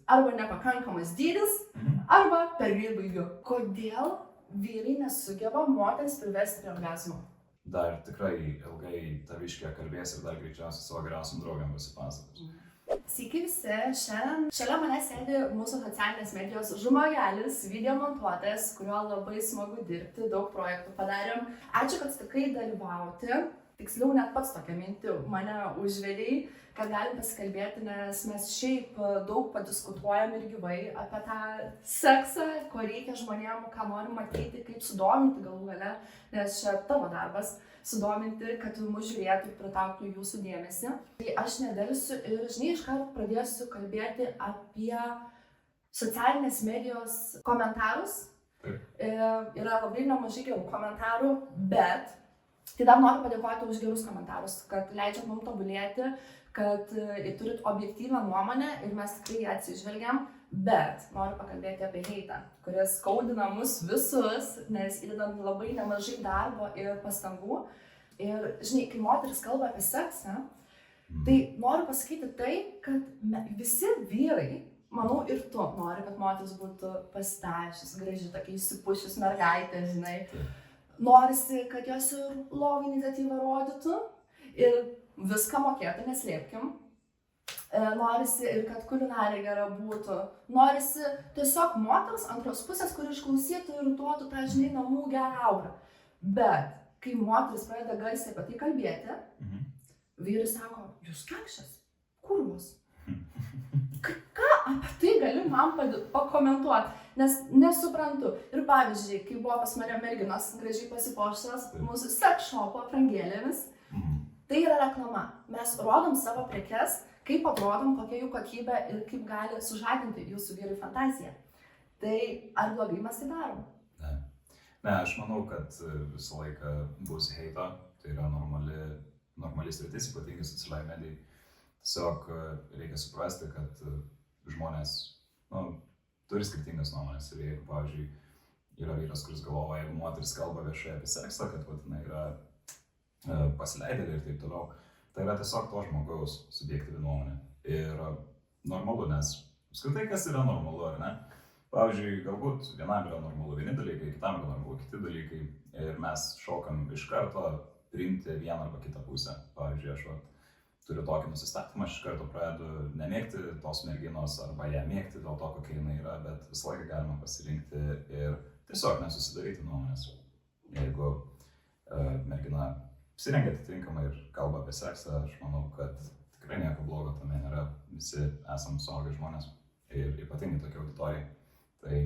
arba nepakankamas dydis, arba per greit baigiu. Kodėl vyrai nesugeba moters priversti prie orgazmo? Dar tikrai ilgai taviškė kalbės ir dar greičiausiai savo geriausiam draugam pasipasakos. Sveiki visi, šiandien šalia mane sėdi mūsų socialinės medijos žmogelis, video montuotojas, kuriuo labai smagu dirbti, daug projektų padarėm. Ačiū, kad sutikai dalyvauti. Tiksliau, net pats tokią mintį mane užvedėjai, kad galim pasikalbėti, nes mes šiaip daug padiskutuojam ir gyvai apie tą seksą, ko reikia žmonėm, ką norim matyti, kaip sudominti galų gale, nes čia tavo darbas sudominti, kad mus žiūrėtų ir pritrauktų jūsų dėmesį. Tai aš nedelsiu ir, žinai, iškart pradėsiu kalbėti apie socialinės medijos komentarus. Yra labai nemažai gerų komentarų, bet tai dar noriu padėkoti už gerus komentarus, kad leidžiat mums tobulėti, kad turit objektyvą nuomonę ir mes tikrai ją atsižvelgiam, bet noriu pakalbėti apie heitą, kuris skaudina mus visus, nes įdedam labai nemažai darbo ir pastangų. Ir, žinai, kai moteris kalba apie seksą, tai noriu pasakyti tai, kad visi vyrai, manau ir tu nori, kad moteris būtų pasidažius, graži, tokia įsipušius mergaitė, žinai. Norisi, kad jos ir lovą iniciatyvą rodytų ir viską mokėtų, neslėpkim. Norisi ir kad kulinarė gera būtų. Norisi tiesiog moters antros pusės, kuri išklausytų ir duotų tą, žinai, namų gerą aurą. Bet kai moteris pradeda garsiai apie tai kalbėti, vyrai sako, jūs kekšės, kurvos. Ką apie tai gali man pakomentuoti? Nes nesuprantu. Ir pavyzdžiui, kai buvo pas mane merginos gražiai pasipuošusios mūsų sex shopo aprangėlėmis, tai yra reklama. Mes rodom savo prekes, kaip atrodom, kokia jų kokybė ir kaip gali sužadinti jūsų vyrai fantaziją. Tai ar blogai mes tai darom? Ne, aš manau, kad visą laiką bus heito, tai yra normali sritis, ypatingai socialiai medijai. Tiesiog reikia suprasti, kad žmonės turi skirtingas nuomonės ir jeigu, pavyzdžiui, yra vyras, kuris galvoja, jeigu moteris kalba viešai apie seksą, kad jinai yra pasileidėlė ir taip toliau, tai yra tiesiog to žmogaus subjektyvi nuomonė. Ir normalu, nes apskritai kas yra normalu, ar ne? Pavyzdžiui, galbūt vienam yra normalu vieni dalykai, kitam yra normalu kiti dalykai ir mes šokam iš karto priimti vieną arba kitą pusę. Pavyzdžiui, aš turiu tokį nusistatymą, aš iš karto pradedu nemėgti tos merginos arba ją mėgti dėl to, kokia jinai yra, bet visą laiką galima pasirinkti ir tiesiog nesusidaryti nuomonės. Jeigu mergina apsirengia atitinkamai ir kalba apie seksą, aš manau, kad tikrai nieko blogo tame nėra, visi esam suaugę žmonės ir ypatingai tokia auditorija, tai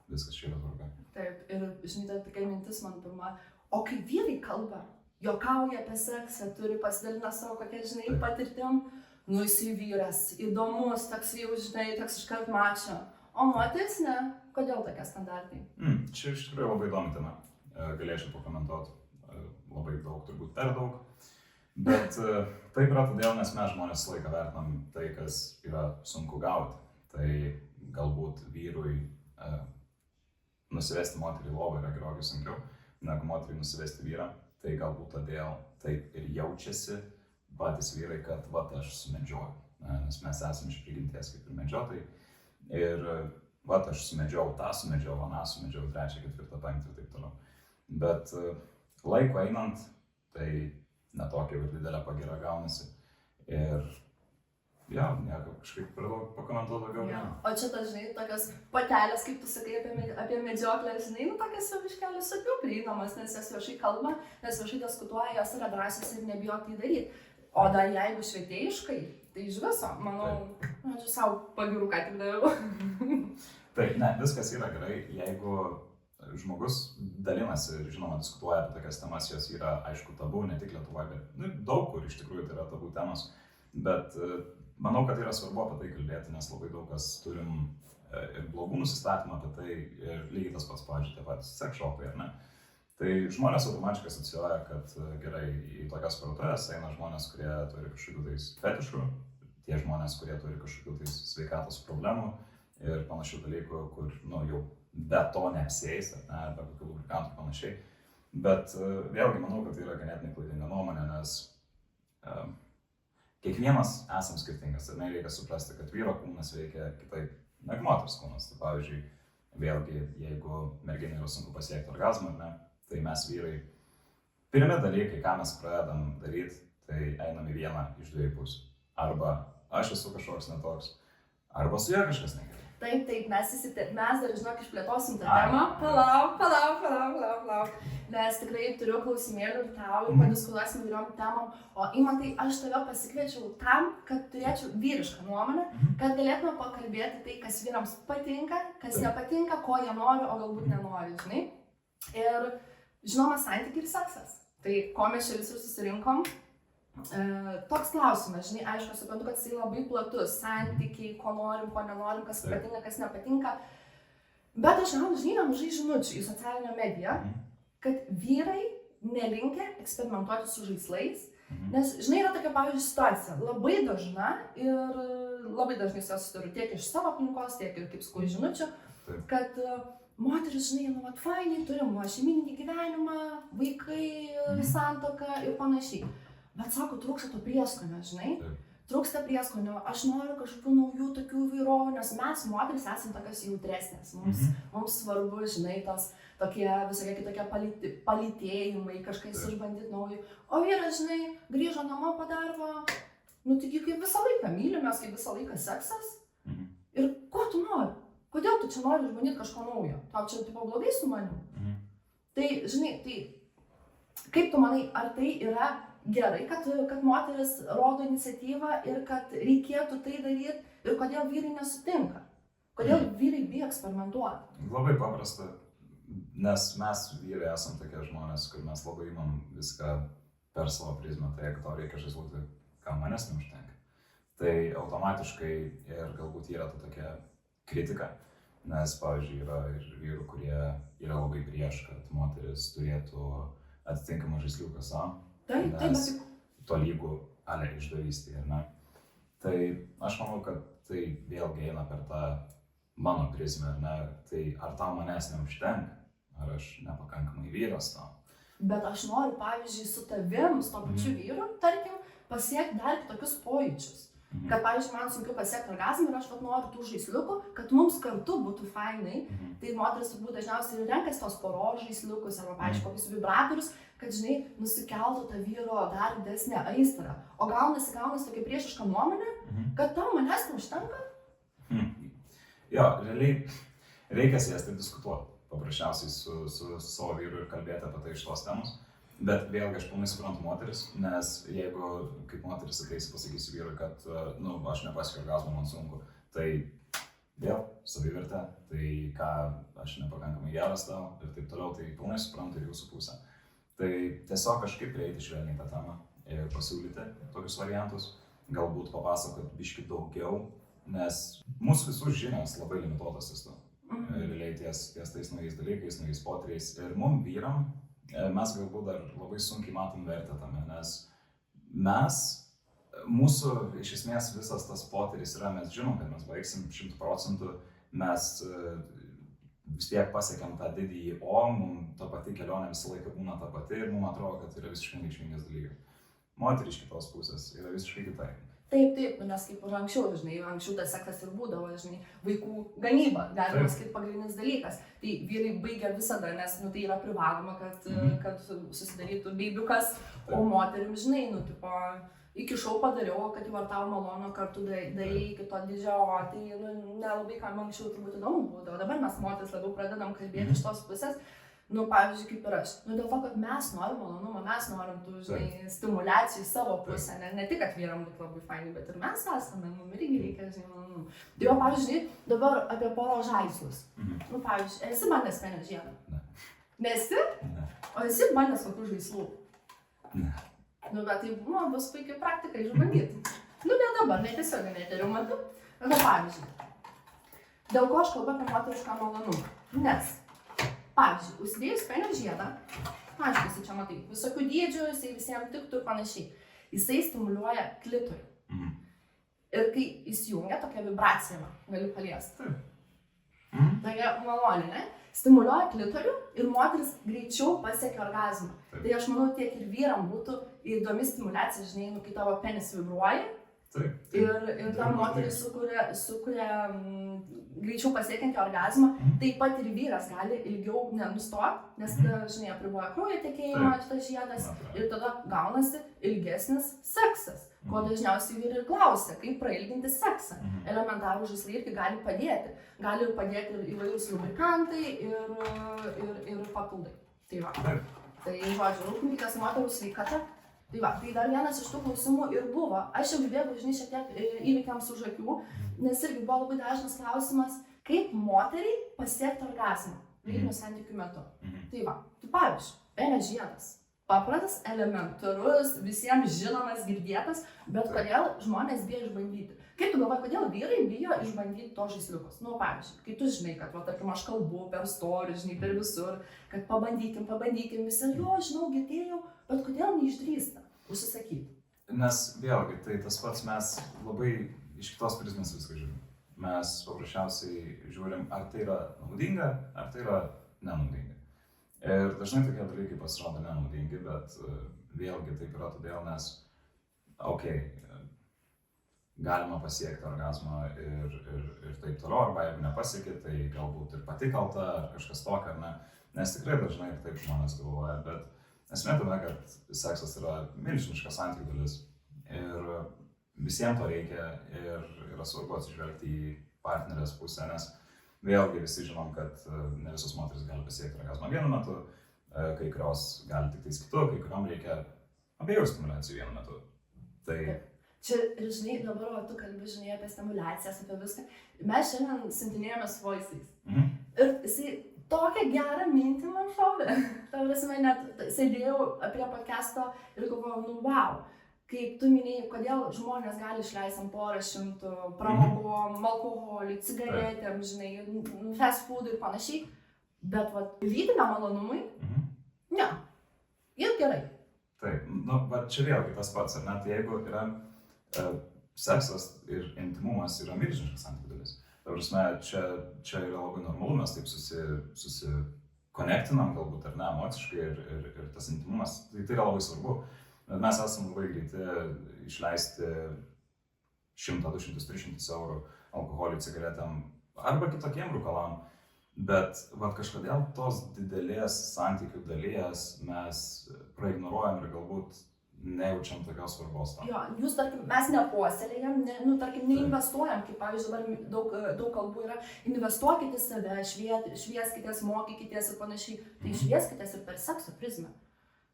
viskas čia yra tvarka. Taip, ir žinai, tokia mintis man pirma, o kai vyrai kalba, juokauja apie seksą, turi pasidalina savo kokia, žinai, patirtim, jis vyras, įdomus, toks jau, žinai, toks iškart mačio. O moteris ne? Kodėl tokie standartai? Čia iš tikrųjų labai įdomi tema. Galėčiau pakomentuoti labai daug, turbūt per daug. Bet taip yra todėl, nes mes žmonės laiką vertinam tai, kas yra sunku gauti. Tai galbūt vyrui nusivesti moterį į lovą yra gerokai sunkiau, negu moteriai nusivesti vyrą. Tai galbūt todėl taip ir jaučiasi patys vyrai, kad aš sumedžioju, nes mes esame iš prigimties kaip ir medžiotojai. Ir aš sumedžiau tą, sumedžiau aną, sumedžiau trečią, ketvirtą, penktą ir taip toliau. Bet laiko einant, tai netokia ir didelė pagyra gaunasi. Ir nieko kažkaip per daug pakomentuoti daugiau. O čia dažnai tokios patelės, kaip tu sakai apie medžioklę, žinai, tokias biškelis sakiau prieinamas, nes jas viešai kalba, nes viešai diskutuoja, jos yra drąsios ir nebijo tai daryti. O dar jeigu švietėjiškai, tai iš viso, manau, čia savo pagirų ką tik daviau. Taip, ne, viskas yra gerai, jeigu žmogus dalinasi ir, žinoma, diskutuoja apie tokias temas, jos yra, aišku, tabu, ne tik Lietuvoje, bet daug kur iš tikrųjų tai yra tabu temos. Bet manau, kad yra svarbu apie tai kalbėti, nes labai daug kas turim ir blogų nusistatymų apie tai ir lygiai tas pats, pavyzdžiui, tie patys sex shopai, ar ne? Tai žmonės automatiškai asocijuoja, kad gerai į tokias parduotuves eina žmonės, kurie turi kažkokių tais fetišų, tie žmonės, kurie turi kažkokių tais sveikatos problemų ir panašių dalykų, kur, jau be to neapsieis, ar be kokių lubrikantų panašiai. Bet vėlgi manau, kad tai yra ganėtinai klaidinga nuomonė, nes kiekvienas esam skirtingas ir nereikia suprasti, kad vyro kūnas veikia kitaip negu moters kūnas. Tai pavyzdžiui, vėlgi, jeigu merginai yra sunku pasiekti orgazmą, ne, tai mes vyrai, pirmi dalykai, ką mes pradedam daryti, tai einam į vieną iš dviejų pusių. Arba aš esu kažkoks netoks, arba su juo kažkas negerai. Taip, mes dar, žinok, išplėtosim tą temą. Palauk. Nes tikrai turiu klausimėlių ir tau, ir padiskutuosim įvairiom temom. O Imantai, aš tave pasikviečiau tam, kad turėčiau vyrišką nuomonę, kad galėtume pakalbėti tai, kas vyrams patinka, kas nepatinka, ko jie nori, o galbūt nenori, žinai. Ir žinoma, santykiai ir seksas. Tai ko mes čia visi susirinkom? Toks klausimas, žinai, aišku, aš suprantu, kad jisai labai platus, santykiai, ko norim, ko nenorim, kas patinka, kas nepatinka, bet aš gaunu, žinai, nemažai žinučių į socialinę mediją, kad vyrai nelinkę eksperimentuoti su žaislais, nes, žinai, yra tokia, pavyzdžiui, situacija, labai dažna ir labai dažnai su susiduriu tiek iš savo aplinkos, tiek ir kaip sakau žinučių, kad moteris, žinai, nu, vat, fainai, turim šeimininį gyvenimą, vaikai, santuoką ir panašiai. Bet sako, trūksta to prieskonio, žinai, trūksta prieskonio, aš noriu kažkokių naujų tokių įvairovių, nes mes, moteris, esame tokios jautresnės, mums svarbu, žinai, tos tokie visokie kitokie palytėjimai, kažkas išbandyti naują, o vyras, žinai, grįžo namo po darbo, nu, taigi kaip visą laiką mylimės, kaip visą laiką seksas, ir ko tu nori? Kodėl tu čia nori išbandyti kažko naujo? Tau čia tipo blogai su manim? Tai, žinai, kaip tu manai, ar tai yra gerai, kad moteris rodo iniciatyvą ir kad reikėtų tai daryti ir kodėl vyrai nesutinka? Kodėl vyrai bijo eksperimentuoti? Labai paprasta, nes mes vyrai esam tokie žmonės, kur mes labai imam viską per savo prizmę, tai jeigu tau reikia žaislų, kam manęs neužtenka. Tai automatiškai ir galbūt yra ta tokia kritika, nes, pavyzdžiui, yra ir vyrų, kurie yra labai prieš, kad moteris turėtų atitinkamą žaisliuką savo. Nes tolygų ale išdavystė, ar ne? Tai aš manau, kad tai vėlgi eina per tą mano prizmę, ar ne? Tai ar tau manęs neužtenka, ar aš nepakankamai vyras tau? Bet aš noriu, pavyzdžiui, su tavim, su to pačiu vyru, tarkim, pasiekti dar tokius pojūčius. Kad, pavyzdžiui, man sunkiau pasiekti orgazmą ir aš noriu tų žaisliukų, kad mums kartu būtų fainai. Tai moteris turbūt dažniausiai renkasi tos poros žaisliukus arba, pavyzdžiui, kokius vibratorius, kad, žinai, nusikeltų tą vyro dar didesnę aistrą. O gaunasi tokia priešiška nuomonė, kad tau manęs neužtenka? Jo, realiai reikia sėsti ir diskutuoti paprasčiausiai su savo vyru ir kalbėti apie tai iš tos temos. Bet vėlgi aš pilnai suprantu moteris, nes jeigu kaip moteris ateisi pasakysiu vyrui, kad aš nepasiekiu orgazmo, man sunku, tai vėl savivertė, tai ką aš nepakankamai geras tau ir taip toliau, tai pilnai suprantu ir jūsų pusę. Tai tiesiog kažkaip prieiti švelniai tą temą ir pasiūlyti tokius variantus, galbūt papasakot biškį daugiau, nes mūsų visų žinios labai limituotas vis to. Realiai ties tais naujais dalykais, naujais potyriais ir mum vyram, mes galbūt dar labai sunkiai matom vertę tame, nes mūsų iš esmės visas tas potyris yra, mes žinom, kad mes baigsim 100%, mes vis tiek pasiekėm tą didįjį O, mums ta pati kelionė visą laiką būna ta pati ir mums atrodo, kad tai yra visiškai reikšmingas dalykas. Moterį iš kitos pusės yra visiškai kitaip. Taip, nes kaip ir anksčiau, žinai, anksčiau tas seksas ir būdavo, žinai, vaikų gamyba, galima sakyti pagrindinis dalykas. Tai vyrai baigia visada, nes, tai yra privaloma, kad susidarytų beibiukas, o moterim, žinai, tipo, iki šou padariau, kad jau ar tau malonu kartu darai iki to didžio, tai, nelabai kam anksčiau turbūt įdomu būdavo. Dabar mes moteris labiau pradedam kalbėti iš tos pusės. Pavyzdžiui, kaip ir aš. Dėl to, kad mes norim malonumą, mes norim tų, žinai, stimulacijų į savo pusę. Ne tik, kad vyram būtų labai fainai, bet ir mes esame, mums irgi reikia, žinai, malonumų. Tai jau, pavyzdžiui, dabar apie poro žaislus. Pavyzdžiui, esi bandęs penę žiedą? Ne. Nesi? Ne. O esi bandęs kokių žaislų? Ne. Bet tai bus puikiai praktika išbandyti. Ne dabar, ne tiesiog neturiu metu. Pavyzdžiui, dėl ko aš kalbu apie moterišką malonumą? Nes pavyzdžiui, užsidėjus penio žiedą, aišku, jisai čia matai, visokių dydžių, jisai visiems tiktų ir panašiai. Jisai stimuliuoja klitorių. Ir kai įsijungia tokia vibracija, galiu paliesti. Tokia malonė, ne? Stimuliuoja klitorių ir moteris greičiau pasiekia orgazmą. Taip. Tai aš manau, tiek ir vyram būtų įdomi stimulacija, žinai, kai tavo penis vibruoja. Taip. Ir ta moteris sukuria greičiau pasiekiantį orgazmą, taip pat ir vyras gali ilgiau nenustoti, nes, žinai, apriboja kraujo tekėjimą šitas žiedas ir tada gaunasi ilgesnis seksas, ko dažniausiai vyrai ir klausia, kaip prailginti seksą. Elementarų žaislai irgi gali padėti. Gali padėti ir įvairūs lubrikantai ir papildai. Tai va. Tai, žodžiu, rūpinkitės moterų sveikata. Tai va, tai dar vienas iš tų klausimų ir buvo. Aš jau bėgu, žinai, šiek tiek įvykiams už akių, nes irgi buvo labai dažnas klausimas, kaip moteriai pasiekti orgazmą lytinių santykių metu. Tai va, tai pavyzdžiui, penis žiedas. Paprastas, elementarus, visiems žinomas, girdėtas, bet kodėl žmonės bijo išbandyti? Kaip tu galvoji, kodėl vyrai bijo išbandyti to žaisliukus? Nu, pavyzdžiui, kai tu žinai, kad, va, tarkim, aš kalbu per story, žinai, per visur, kad pabandykim, visi, jo, žinau, girdėjau, bet kodėl neišdrįsta užsisakyti? Nes vėlgi, tai tas pats mes labai iš kitos prizmės viską žiūrim. Mes paprasčiausiai žiūrim, ar tai yra naudinga, ar tai yra nenaudinga. Ir dažnai tokie dalykai pasirodo nenaudingi, bet vėlgi taip yra todėl, nes, galima pasiekti orgazmą ir taip toliau, arba jeigu nepasiekė, tai galbūt ir pati kalta, ar kažkas tokio, ar ne. Nes tikrai dažnai ir taip žmonės galvoja, bet esmė tame, kad seksas yra milžiniška santykių dalis ir visiems to reikia ir yra svarbu atsižvelgti į partnerės pusę, nes vėlgi visi žinom, kad ne visos moteris gali pasiekti orgazmą vienu metu, kai kurios gali tik tais kitu, kai kuriom reikia abiejų stimulacijų vienu metu. Tai čia, žinai, dabar tu kalbi, žinai, apie stimulacijas, apie viską. Mes šiandien siuntinėjomės voice'ais. Ir jisai tokią gerą mintį man šovė. Ta prasme, net sėdėjau prie podcast'o ir galvojau, nu wow, kaip tu minėjai, kodėl žmonės gali išleisti porą šimtų pramogom, alkoholį, cigaretėm, žinai, fast food ir panašiai. Bet va, lytiniam malonumui, ne, ir gerai. Taip, nu, bet čia vėlgi tas pats, ar ne, tai jeigu yra seksas ir intimumas yra milžiniškas santykių dalis. Ta prasme, čia yra labai normalu, mes taip susikonektinam galbūt ar ne emociškai ir tas intimumas, tai yra labai svarbu. Mes esame labai greiti išleisti 100, 200, 300 eurų alkoholiui, cigaretėm arba kitokiem rūkalam, bet kažkodėl tos didelės santykių dalies mes praignoruojam ir galbūt nejaučiam tokios svarbos tam. Jo, jūs, tarkim, mes nepuoselėjam, neinvestuojam, kaip pavyzdžiui, daug kalbų yra, investuokite į save, švieskitės, mokykitės ir panašiai, tai švieskitės ir per sekso prizmę.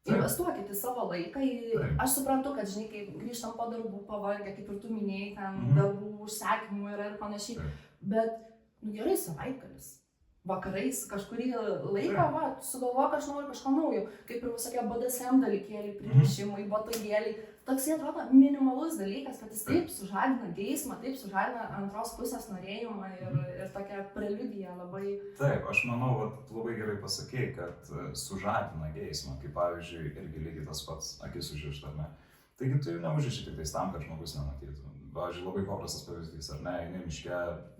Investuokite savo laiką, aš suprantu, kad, žinai, kai grįžtam po darbų pavargę, kaip ir tu minėjai, ten darbų užsakymų yra ir panašiai, bet, nu gerai, savaitgalis. Vakarais kažkurį laiką, sugalvok, aš noriu kažko naujo, kaip ir visokie BDSM dalykėliai, pririšimai, botagėliai. Toks jie atrodo minimalus dalykas, kad jis taip sužadina geismą, taip sužadina antros pusės norėjimą ir tokia preliudija labai... Taip, aš manau, labai gerai pasakei, kad sužadina geismą, kaip pavyzdžiui, irgi lygiai tas pats akis užrišta, ar ne? Taigi tu neužriši tik tais tam, kad žmogus nematytų. Pavyzdžiui, labai paprastas pavyzdys, ar ne, eini miške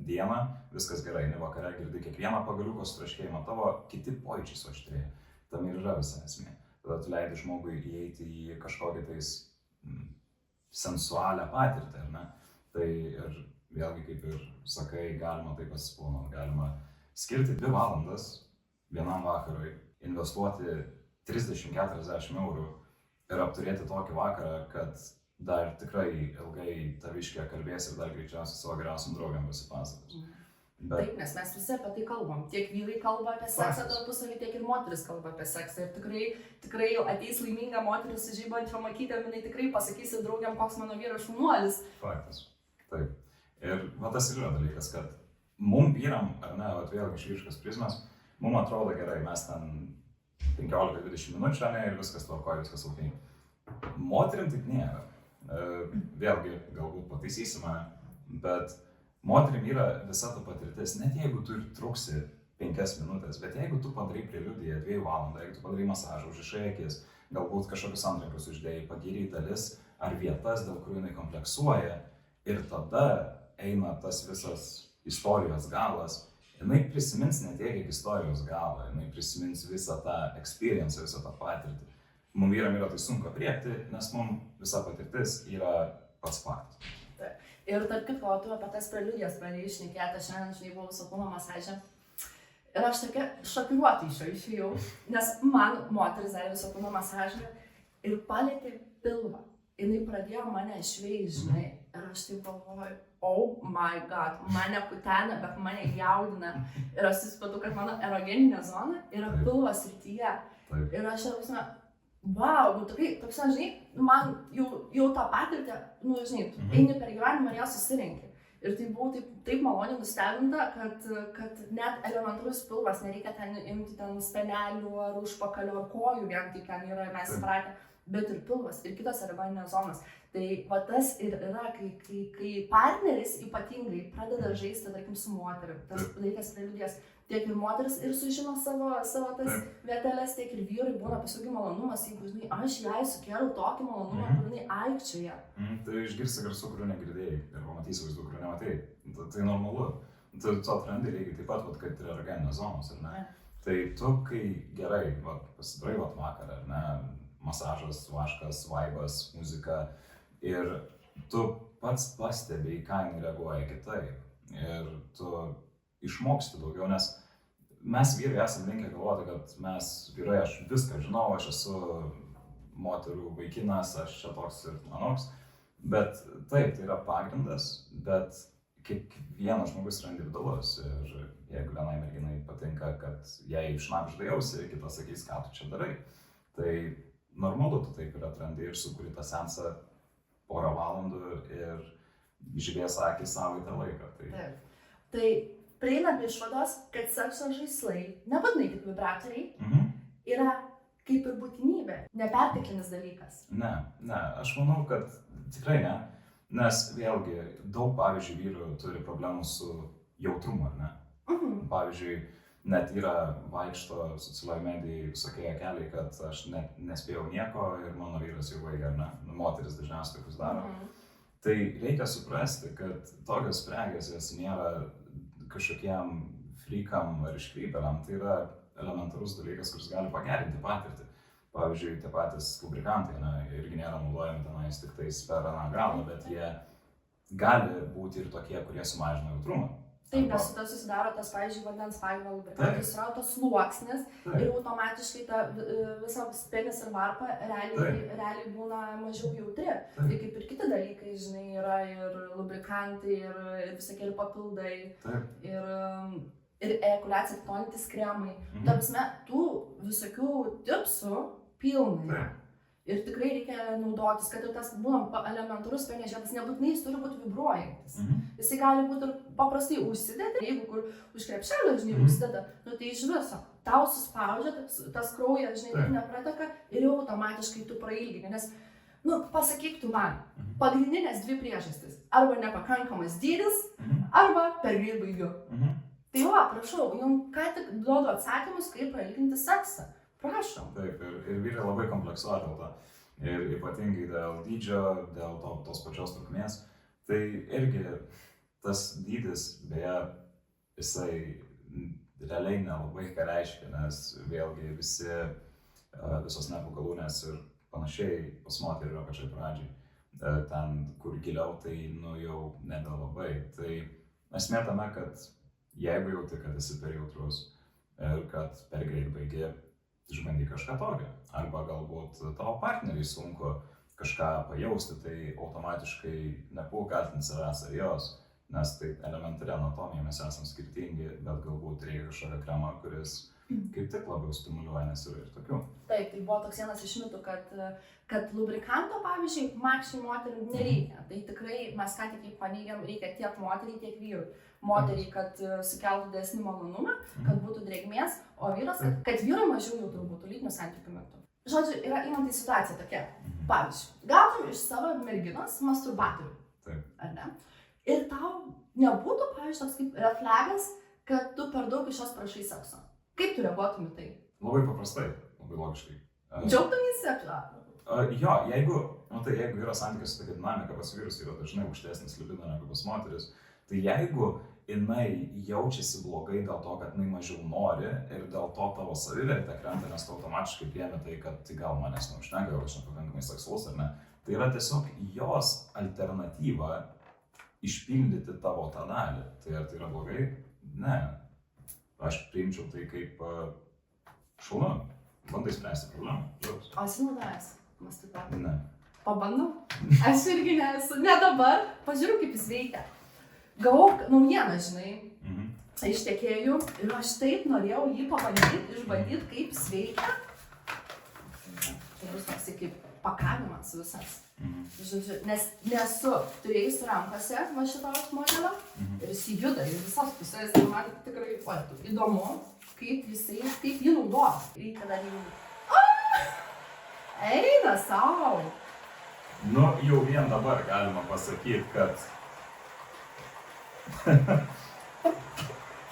dieną, viskas gerai, eini vakare, girdi kiekvieną pagaliuko sutraškėjimą, tavo kiti pojūčiai suaštrėja. Tam ir yra visa esmė. Tada tu leidi žmogui įeiti į kažkokią tais sensualią patirtį, ar ne? Tai ir vėlgi, kaip ir sakai, galima taip pasiplanuoti, galima skirti 2 valandas vienam vakarui, investuoti 30-40 eurų ir apturėti tokį vakarą, kad dar tikrai ilgai taviškė kalbės ir dar greičiausiai savo geriausiam draugiam pasipasakos. Taip, nes mes visi apie tai kalbam. Tiek vyrai kalba apie seksą tarpusavy, tiek ir moteris kalba apie seksą. Ir tikrai ateis laiminga moteris su žybančiom akytėm, jinai tikrai pasakysi draugiam, koks mano vyras šunuolis. Faktas. Taip. Ir tas ir yra dalykas, kad mum vyram, ar ne, vėlgi iš vyriškos prizmės, mum atrodo gerai, mes ten 15-20 minučių, ne, ir viskas tvarkoja, viskas ok. Moterim taip nėra. Vėlgi, galbūt pataisysime, bet moterim yra visa ta patirtis, net jeigu tu ir truksi 5 minutės, bet jeigu tu padarai preliudiją 2 valandą, jeigu tu padarai masažą, užrišai akis, galbūt kažkokius antrankius uždėjai, pagyriai dalis ar vietas, dėl kurių jinai kompleksuoja, ir tada eina tas visas istorijos galas jinai prisimins ne tiek, kiek istorijos galą, jinai prisimins visą tą experience, visą tą patirtį. Mums vyram yra tai sunku apriekti, nes mums visa patirtis yra pats faktas. Ir tarp kitko, tu apie tas preliudijas pradėjai šnekėti, šiandien, žinai, buvau su kūno masaže. Ir aš tokia šokiruotai išėjau, nes man moteris darė viso kūno masažą ir palėtė pilvą. Jinai pradėjo mane šveist, žinai. Ir aš taip galvoju, oh my god, mane kutena, bet mane jaudina. Ir aš supratau, kad mano erogeninė zona yra pilvo srityje. Ir aš jau, wow, nu tikrai, toks, žinai, man jau tą patirtį, nu, žinai, eini per gyvenimą ir ją susirenki. Ir tai buvau taip maloniai nustebinta, kad net elementarus pilvas, nereikia ten imti ten spenelių ar užpakalio ar kojų, vien tai ten yra, mes įpratę, bet ir pilvas, ir kitos erogeninės zonos. Tai va tas ir yra, kai partneris ypatingai pradeda žaisti, tarkim, su moterim, tas dalykas preliudijas. Tiek ir moteris ir sužino savo tas vieteles, tiek ir vyrai būna pasiaugi malonumas, jeigu, žinai, aš jai sukėliau tokį malonumą, kur jinai aikčioje. Tai išgirsi garsų, kurių negirdėjai ir pamatysi vaizdų, kurių nematėjai. Tai normalu. Tu atrandi lygiai taip pat, kad ir erogeninės zonos, ar ne? Tai tu, kai gerai pasidarai vakarą, ar ne, masažas, vaškas, vaibas, muzika ir tu pats pastebi, ką jinai reaguoja kitaip. Ir tu išmoksti daugiau, nes mes vyrai esame linkę galvoti, kad mes vyrai, aš viską žinau, aš esu moterų vaikinas, aš čia toks ir anoks, bet taip, tai yra pagrindas, bet kiekvienas žmogus yra individualus ir jeigu vienai merginai patinka, kad jai šnabžda ausį, kitas sakys, ką tu čia darai, tai normalu, tu taip ir atrandi ir sukuri tą seansą porą valandų ir žiūrės akį savaitę laiką. Tai prieinam išvados, kad sekso žaislai, nebūtinai kaip vibratoriai, yra kaip ir būtinybė, neperteklinis dalykas. Ne, aš manau, kad tikrai ne, nes vėlgi daug, pavyzdžiui, vyrų turi problemų su jautrumu, ar ne? Pavyzdžiui, net yra vaikšto socialioje medijoje visokie keliai, kad aš nespėjau nieko ir mano vyras jau baigė, ar ne? Moteris dažniausiai tokius daro. Tai reikia suprasti, kad tokios prekės jos nėra kažkokiem frykam ar iškrypėliam, tai yra elementarus dalykas, kuris gali pagerinti patirtį. Pavyzdžiui, tie patys lubrikantai, irgi nėra naudojami tenais tik tais per galą, bet jie gali būti ir tokie, kurie sumažina jautrumą. Taip, nes su tas susidaro tas, pavyzdžiui, vandens valymo lubrikantas, yra tas sluoksnis ir automatiškai ta visa penis ir varpa realiai būna mažiau jautri. Tai kaip ir kiti dalykai, žinai, yra ir lubrikantai, ir visokie ir papildai, ir ejakuliaciją tonintis kremai. Ta prasme, tų visokių tipsų pilnai. Ir tikrai reikia naudotis, kad ir tas būna elementarus penežėtas, nebūtinai jis turi būti vibruojantis. Jisai gali būti ir paprastai užsidėti, jeigu kur už krepšelio, žinai, užsideda, nu tai iš viso, tau suspaudžia, tas kraujas, žinai, taip neprateka ir jau automatiškai tu prailgini, nes, nu, pasakyk tu man, pagrindinės dvi priežastys, arba nepakankamas dydis, arba per greit baigiu. Tai va, prašau, jums ką tik duodu atsakymus, kaip prailginti seksą. Prašom. Taip, ir vyrai labai kompleksuoja dėl to. Ir ypatingai dėl dydžio, dėl tos pačios trukmės. Tai irgi tas dydis, beje, jisai realiai nelabai ką reiškia, nes vėlgi visos nervų galūnės ir panašiai pas moterį yra pačiai pradžiai. Ten, kur giliau, tai jau nebelabai. Tai esmė tame, kad jeigu jauti, kad esi per jautrus ir kad per greit baigi, išbandyk kažką tokio. Arba galbūt tavo partneriai sunku kažką pajausti, tai automatiškai nepulk kaltinti savęs ar jos, nes tai elementari anatomija, mes esame skirtingi, bet galbūt reikia kažkokio kremo, kuris kaip tik labiau stimuliuoja, nes yra ir tokių. Taip, tai buvo toks vienas iš mitų, kad lubrikanto, pavyzdžiui, makščiai moteriai nereikia. Tai tikrai mes ką tik paneigiam, reikia tiek moteriai, tiek vyrui. Moteriai, kad sukeltų didesnį malonumą, kad būtų drėgmės, o vyras, kad vyrai mažiau jautrų būtų lytinių santykių metu. Žodžiu, yra įmantai situacija tokia. Pavyzdžiui, gautum iš savo merginos masturbatorių, ar ne? Ir tau nebūtų, pavyzdžiui, toks kaip red flagas, kad tu per daug iš jos prašai sekso. Kaip tu reaguotum į tai? Labai paprastai, labai logiškai. Džiaugtumės sekso? Jo, jeigu yra santykis su tokia dinamika, pas vyrus yra dažnai aukštesnis libido negu pas moteris, tai jeigu jinai jaučiasi blogai dėl to, kad jinai mažiau nori ir dėl to tavo savivertė krenta, nes tu automatiškai priemi tai, kad tai gal manęs neužtenka, gal aš nepakankamai seksualus ar ne. Tai yra tiesiog jos alternatyva išpildyti tavo tą dalį. Tai ar tai yra blogai? Ne. Aš priimčiau tai kaip šaunu. Bandai spręsti problemą. Žiaus. O esi naudojęs masturbatorių? Ne. Pabandau? Aš irgi nesu. Ne dabar. Pažiūrėjau, kaip jis veikia. Gavau naujieną, žinai, iš tiekėjų ir aš taip norėjau jį pabandyti, išbandyti, kaip jis veikia. Tai bus toks kaip pakavimas visas. Žodžiu, nes nesu turėjus rankose va šitos modelio ir jis juda į visas pusės ir man tikrai įdomu, kaip jį naudoja. Reikia dar jį... Eina sau! Nu, jau vien dabar galima pasakyti, kad...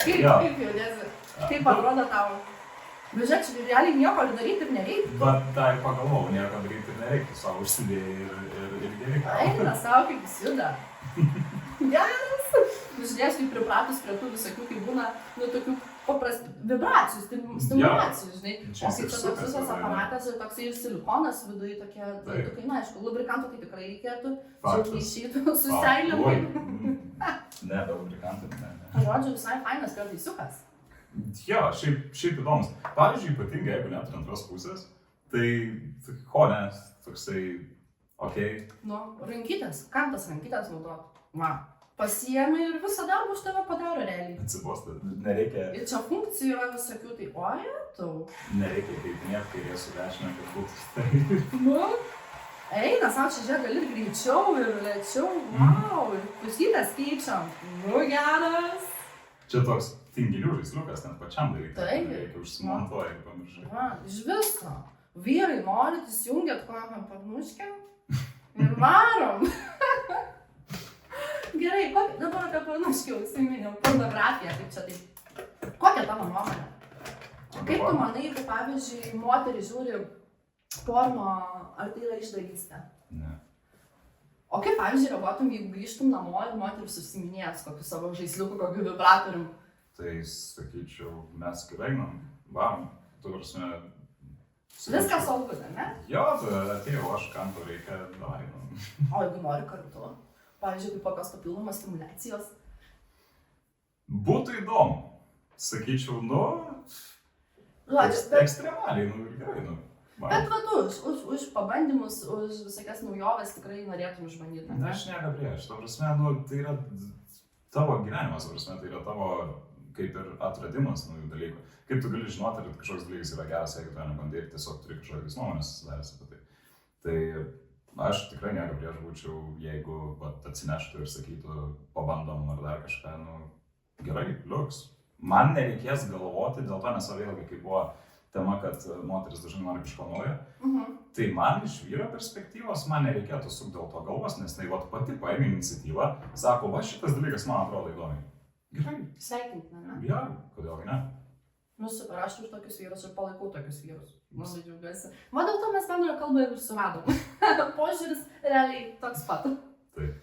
Kaip jaudėsi? Kaip atrodo tau? Bet žiūrėk, čia realiai nieko daryti ir nereikia. Bet dar pagalvojau, nieko daryti ir nereikia, savo užsidėjai ir gerai. Eina savo, kaip jis juda. Geras. Žiūrėk, kaip pripratus prie tų visokių, kaip būna, nu, tokių vibracijų, stimulacijų, žinai. O kaip čia toks visas aparatas ir toksai ir silikonas viduje tokie, na, aišku, lubrikantų tai tikrai reikėtų. Čia išeitų su seilėm. Ne, be lubrikantų, ne. Žodžiu, visai fainas kartaisiukas. Jo, šiaip įdomus. Pavyzdžiui, ypatingai, jeigu neturi antros pusės, tai ko nes, toksai, okei. Nu, rankytės, kam tas rankytės naudot? Va, pasiėmė ir visą darbą už tave padaro realiai. Atsibosta, nereikia... Ir čia funkcijų yra visokių, tai oje, tau. Nereikia keitinėti kairė su dešinė, kad būtų tai. Nu, eina, savo čia žiūrėk, gali ir greičiau, ir lėčiau, wow, ir pusytės keičiam. Nu, geras. Čia toks tinginių žaisliukas, net pačiam daryti. Taip. Reikia užsimontuoja ir pamiršai. Va, iš viso. Vyrai norit, įsijungiat kokią panuškę ir varom. Gerai, dabar apie panuškę užsiminėm, pornografiją, kaip čia taip. Kokia tavo nuomonė? Kaip tu manai, kai pavyzdžiui, moteris žiūri porno, ar tai yra išdavystė? Ne. O kaip, pavyzdžiui, reaguotum, jeigu grįžtum namo ir moteris užsiminės kokiu savo žaisliuku, kokiu vibratorium? Tai sakyčiau, mes gyvenam, varom, tu prasme... Viskas saugu, ne? Jo, atėjau aš, kam to reikia, davai. O jeigu nori kartu? Pavyzdžiui, kaip kokios papildomos stimulacijos? Būtų įdomu. Sakyčiau, ekstremaliai, gerai, Bet už pabandymus, už visokias naujoves tikrai norėtum išbandyti. Ne, aš nieko prieš. Ta prasme, tai yra tavo gyvenimas, ta prasme, tai yra tavo kaip ir atradimas naujų dalykų. Kaip tu gali žinoti, ar kažkoks dalykas yra geras, jeigu tu nebandai ir tiesiog turi kažkokias nuomonės susidaręs apie tai. Tai aš tikrai nieko prieš būčiau, jeigu atsineštų ir sakytų, pabandom ar dar kažką, gerai, liuks. Man nereikės galvoti dėl to, nes vėlgi kaip buvo tema, kad moteris dažnai nori kažko naujo. Tai man iš vyro perspektyvos, man nereikėtų sukti dėl to galvos, nes tai pati paėmė iniciatyvą, sako, va šitas dalykas man atrodo įdomiai. Gerai. Sveikintina, ne? Ja, kodėlgi ne? Nu super, aš už tokius vyrus ir palaikau tokius vyrus. Labai džiaugiuosi. Va dėl to mes bendrą kalbą ir suradom. Požiūris realiai toks pat. Taip.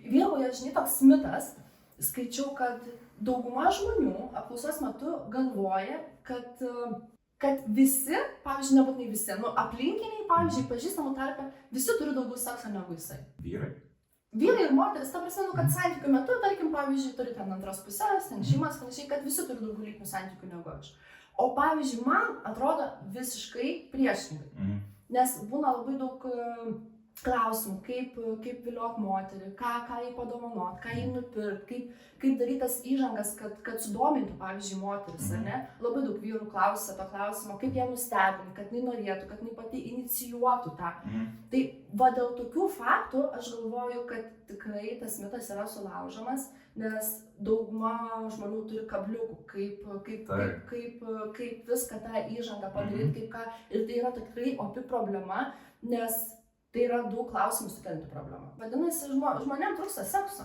Vyrauja, žinai, toks mitas. Skaičiau, kad dauguma žmonių apklausos metu galvoja, kad visi, pavyzdžiui, nebūtinai visi, aplinkiniai, pavyzdžiui, pažįstamų tarpe, visi turi daugiau sekso negu jisai. Vyrai? Vyrai ir moteris, ta prasme, kad santykių metu, tarkim, pavyzdžiui, turi ten antras pusės, ten šeimas, panašiai, kad visi turi daugiau lytinių santykių negu aš. O pavyzdžiui, man atrodo visiškai priešingai. Nes būna labai daug klausimų, kaip viliot moterį, ką jai padovanot, ką jai nupirkt, kaip daryti tas įžangas, kad sudomintų, pavyzdžiui, moteris, ar ne? Labai daug vyrų klausia to klausimo, kaip ją nustebinti, kad jinai norėtų, kad jinai pati inicijuotų tą. Tai va dėl tokių faktų aš galvoju, kad tikrai tas mitas yra sulaužomas, nes dauguma žmonių turi kabliukų, kaip viską tą įžangą padaryti, ir tai yra tikrai opi problema, nes tai yra daug klausimų sukelianti problema. Vadinasi, žmonėms trūksta sekso.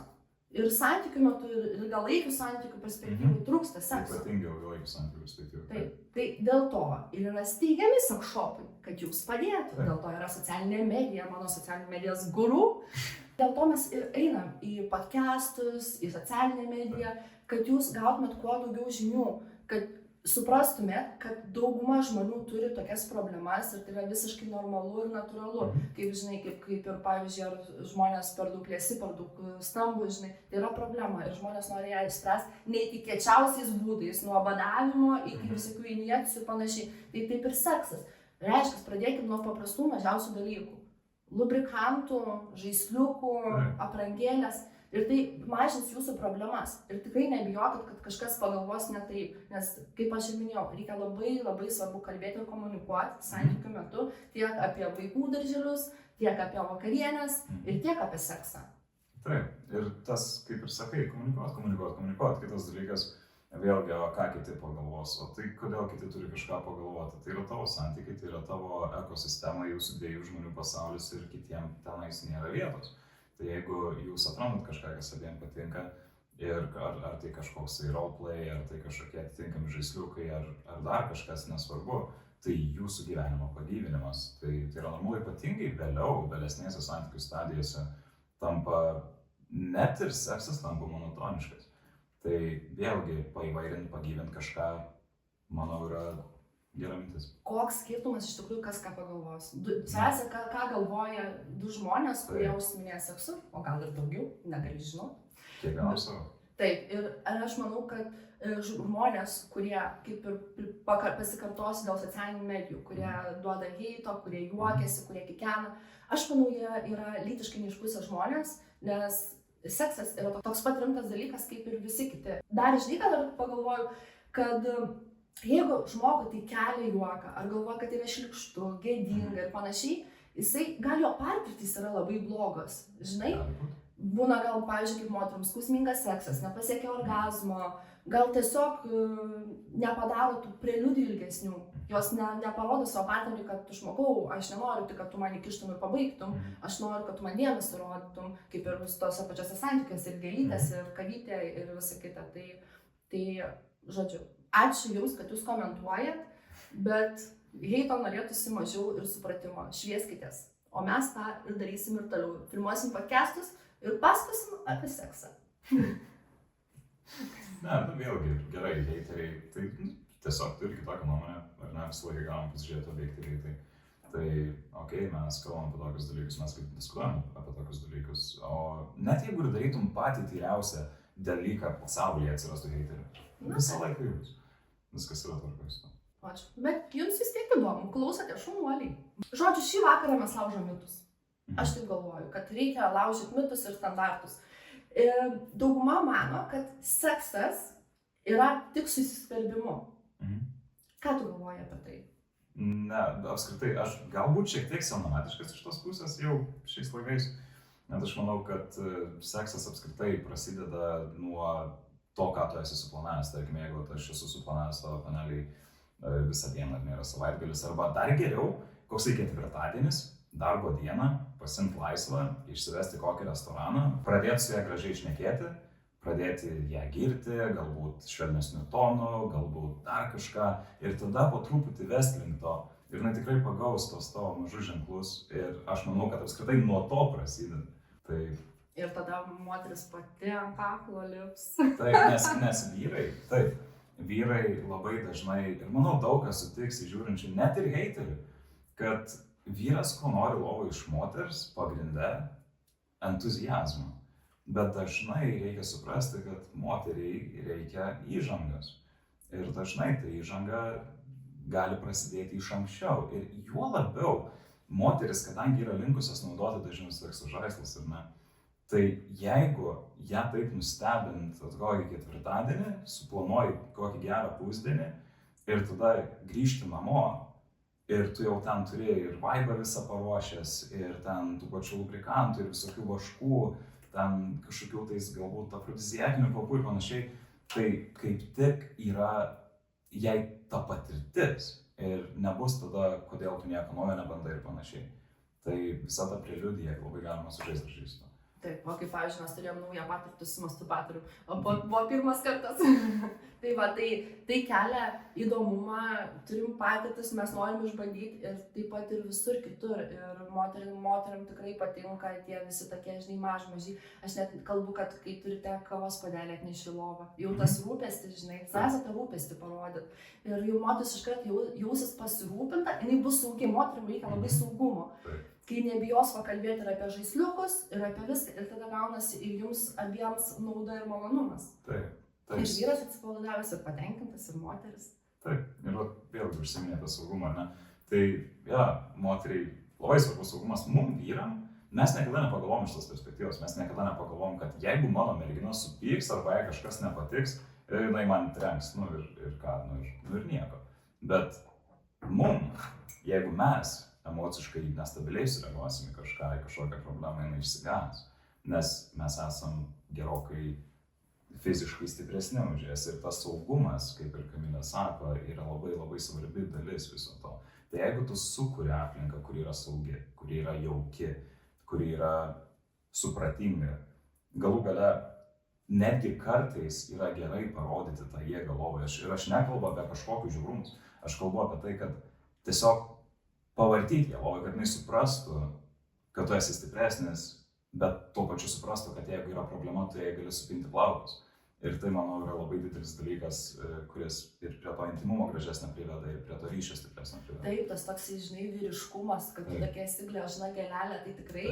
Ir santykių metu, ir ilgalaikių santykių perspektyvų trūksta sekso. Ypatingai ilgalaikių santykių perspektyvų. Taip. Tai dėl to ir yra steigiami seksšopai, kad jums padėtų. Dėl to yra socialinė medija, mano socialinė medijos guru. dėl to mes ir einam į podcastus, į socialinę mediją, kad jūs gautumėt kuo daugiau žinių, kad suprastumėt, kad dauguma žmonių turi tokias problemas ir tai yra visiškai normalu ir natūralu. Kaip žinai, kaip ir pavyzdžiui, ar žmonės per daug liesi, per daug stambų, žinai, tai yra problema ir žmonės nori ją išspręsti neįtikėčiausiais būdais, nuo badavimo iki visokių injekcijų ir panašiai. Tai taip ir seksas. Reiškia, pradėkime nuo paprastų mažiausių dalykų. Lubrikantų, žaisliukų, aprangėlės. Ir tai mažins jūsų problemas. Ir tikrai nebijokit, kad kažkas pagalvos ne taip. Nes, kaip aš ir minėjau, reikia labai svarbu kalbėti ir komunikuoti santykių metu tiek apie vaikų darželius, tiek apie vakarienės ir tiek apie seksą. Taip, ir tas, kaip ir sakai, komunikuoti. Kitas dalykas, vėlgi, o ką kiti pagalvos, o tai kodėl kiti turi kažką pagalvoti. Tai yra tavo santykiai, tai yra tavo ekosistema, jūsų dviejų žmonių pasaulis ir kitiem tenais nėra vietos. Tai jeigu jūs atrandat kažką, kas abiem patinka, ir ar tai kažkoks tai roleplay, ar tai kažkokie atitinkami žaisliukai, ar dar kažkas nesvarbu, tai jūsų gyvenimo pagyvinimas. Tai yra normalu, ypatingai vėlesnėse santykių stadijose tampa, net ir seksas tampa monotoniškas. Tai vėlgi paįvairinti, pagyvinti kažką, manau, yra gera mintis. Koks skirtumas iš tikrųjų, kas ką pagalvos? Svarbiausia, ką galvoja du žmonės, kurie užsiminėja seksu, o gal ir daugiau, negali žinoti. Kiekvienam savo. Taip, ir aš manau, kad žmonės, kurie kaip ir pasikartosiu dėl socialinių medijų, kurie duoda heito, kurie juokiasi, kurie kikena, aš manau, jie yra lytiškai neišprusę žmonės, nes seksas yra toks pat rimtas dalykas, kaip ir visi kiti. Dar iš dalyką dar pagalvoju, kad jeigu žmogui tai kelia juoką, ar galvoja, kad yra šlykštu, gėdinga ir panašiai, gal jo patirtys yra labai blogos, žinai? Būna gal, pavyzdžiui, kaip moterims skausmingas seksas, nepasiekia orgazmo, gal tiesiog nepadaro tų preliudijų ilgesnių, jos neparodo savo partneriui, kad žmogau, aš nenoriu tik, kad tu man įkištum ir pabaigtum, aš noriu, kad tu man dėmesį rodytum, kaip ir tose pačiose santykiuose, ir gėlytės, ir kavytė, ir visa kita. Tai žodžiu, ačiū Jums, kad Jūs komentuojat, bet heito norėtųsi mažiau ir supratimo. Švieskitės. O mes tą ir darysim ir toliau. Filmuosim podcastus ir pasakosim apie seksą. Ne, vėlgi, gerai, heiteriai, tai tiesiog turi kitokią nuomonę, ar ne, visą laiką galim pasižiūrėti objektyviai. Tai, okei, mes kalbam apie tokius dalykus, mes kaip diskutuojam apie tokius dalykus, o net jeigu ir darytum patį tyriausią dalyką pasaulyje, atsirastų heiterių. Visą laiką jūs. Viskas yra tvarkos. Ačiū. Bet jums vis tiek įdomu, klausote šaunuoliai. Žodžiu, šį vakarą mes laužom mitus. Aš taip galvoju, kad reikia laužyti mitus ir standartus. Dauguma mano, kad seksas yra tik susiskverbimu. Ką tu galvoji apie tai? Ne, apskritai, aš galbūt šiek tiek senamadiškas iš tos pusės jau šiais laikais. Net aš manau, kad seksas apskritai prasideda nuo to, ką tu esi suplanavęs. Tarkim, jeigu aš esu suplanavęs tavo panelį visą dieną, ar nėra savaitgalis, arba dar geriau, koksai ketvirtadienis, darbo dieną, pasiimti laisvą, išsivesti kokį restoraną, pradėti su ją gražiai šnekėti, pradėti ją girti, galbūt švelnesniu tonu, galbūt dar kažką, ir tada po truputį vesti link to. Ir jinai tikrai pagaus tos tavo mažus ženklus, ir aš manau, kad apskritai nuo to prasideda. Tai... Ir tada moteris pati ant kaklo lips. Taip, nes vyrai labai dažnai, ir manau daug kas sutiks žiūrinčių, net ir heiterių, kad vyras ko nori lovai iš moters pagrinde entuziazmą. Bet dažnai reikia suprasti, kad moteriai reikia įžangos. Ir dažnai tai įžanga gali prasidėti iš anksčiau. Ir juo labiau moteris, kadangi yra linkusios naudoti dažniau sekso žaislus, ar ne, tai jeigu ją taip nustebint kokį ketvirtadienį, suplanuoji kokį gerą pusdienį ir tada grįžti namo ir tu jau ten turėjai ir vaibą visą paruošęs, ir ten tų pačių lubrikantų, ir visokių vaškų, ten kažkokių tais galbūt afrodiziakinių kvapų ir panašiai, tai kaip tik yra jai ta patirtis ir nebus tada, kodėl tu nieko naujo nebandai ir panašiai. Tai visa ta preliudija labai galima sužaisti. Taip, o kaip, pavyzdžiui, mes turėjom naują patirtį su masturbatorium, o buvo pirmas kartas. Tai va, tai kelia įdomumą, turim patirtis, mes norim išbandyti ir taip pat ir visur kitur. Ir moterim tikrai patinka tie visi tokie, žinai, mažmažiai. Aš net kalbu, kad kai turite kavos padelį atneši lovą, jau tas rūpestis, žinai, esate rūpestį parodyt. Ir jau moteris iškart jausis pasirūpinta, jinai bus saugiai, moterim reikia labai saugumo. Kai nebijos pakalbėti ir apie žaisliukus, ir apie viską, ir tada gaunasi ir jums abiems nauda ir malonumas. Taip. Ir vyras atsipalaidavęs ir patenkintas, ir moteris. Taip, ir vėlgi užsiminė apie saugumą, ne? Tai, ja, moteriai labai svarbus saugumas, mum vyram, mes niekada nepagalvom iš tos perspektyvos, mes niekada nepagalvom, kad jeigu mano mergina supyks arba jai kažkas nepatiks, jinai man trenks, ir ką, ir nieko. Bet mum, jeigu mes emociškai nestabiliai sureaguosim į kažkokią problemą, jinai išsigąs, nes mes esam gerokai fiziškai stipresni už jas ir tas saugumas, kaip ir Kamilė sako, yra labai labai svarbi dalis viso to. Tai jeigu tu sukuri aplinką, kuri yra saugi, kuri yra jauki, kuri yra supratinga, galų gale netgi kartais yra gerai parodyti tą jėgą lovoje. Ir aš nekalbu apie kažkokius žiaurumus, aš kalbu apie tai, kad tiesiog pavartyti ją lovą, kad jinai suprastų, kad tu esi stipresnis, bet tuo pačiu suprastų, kad jeigu yra problema, tu jai gali supinti plaukus. Ir tai, manau, yra labai didelis dalykas, kuris ir prie to intimumo gražesnio priveda, ir prie to ryšio stipresnio priveda. Taip, tas toks, žinai, vyriškumas, kad tu tokia esi gležna gėlelė, tai tikrai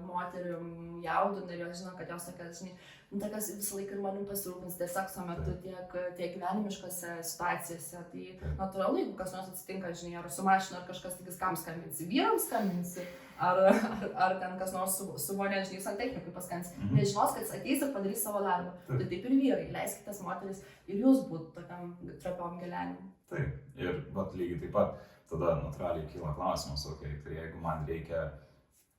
moterim jaudina ir jos žino, kad jos tokias, žinai, tokias visą laiką ir manim pasirūpins tiek sekso metu, tiek gyvenimiškose situacijose. Tai natūralu, jeigu kas nors atsitinka, žinai, ar su mašina, ar kažkas, tik kam skambinsi, vyrams skambinsi, ar ten kas nors su vonė, žinai, santechnikai paskambins. Nežinos, kad ateis ir padarys savo darbą. Tai taip ir vyrai, leiskitės moteris ir jūs būt tokiam trapiom gėlenim. Taip, ir lygiai taip pat tada natūraliai kyla klausimas, tai jeigu man reikia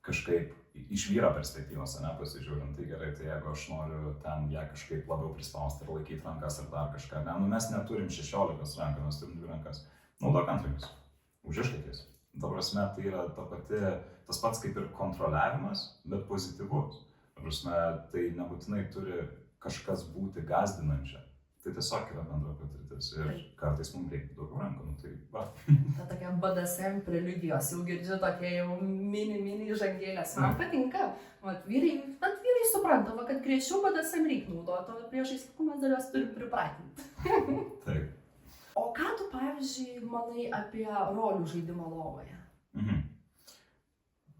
kažkaip iš vyro perspektyvos, pasižiūrint, tai gerai, tai jeigu aš noriu ten ją kažkaip labiau prispausti ir laikyti rankas ar dar kažką, mes neturim 16 rankų, mes turim 2 rankas. Naudok antrankius, užiškakis. Ta prasme, tai yra tas pats kaip ir kontroliavimas, bet pozityvus. Ta prasme, tai nebūtinai turi kažkas būti gąsdinančia. Tai tiesiog yra bendra patirtis ir kartais mums reikia daugiau rankų, tai va. Ta tokia BDSM preliudijos, jau girdžiu tokie jau mini žangėlės. Man patinka. Vyrai supranta, kad greičiau BDSM reikia naudoti, o priešaiskumas dar jos turi pripratinti. Taip. O ką tu, pavyzdžiui, manai apie rolių žaidimą lovoje?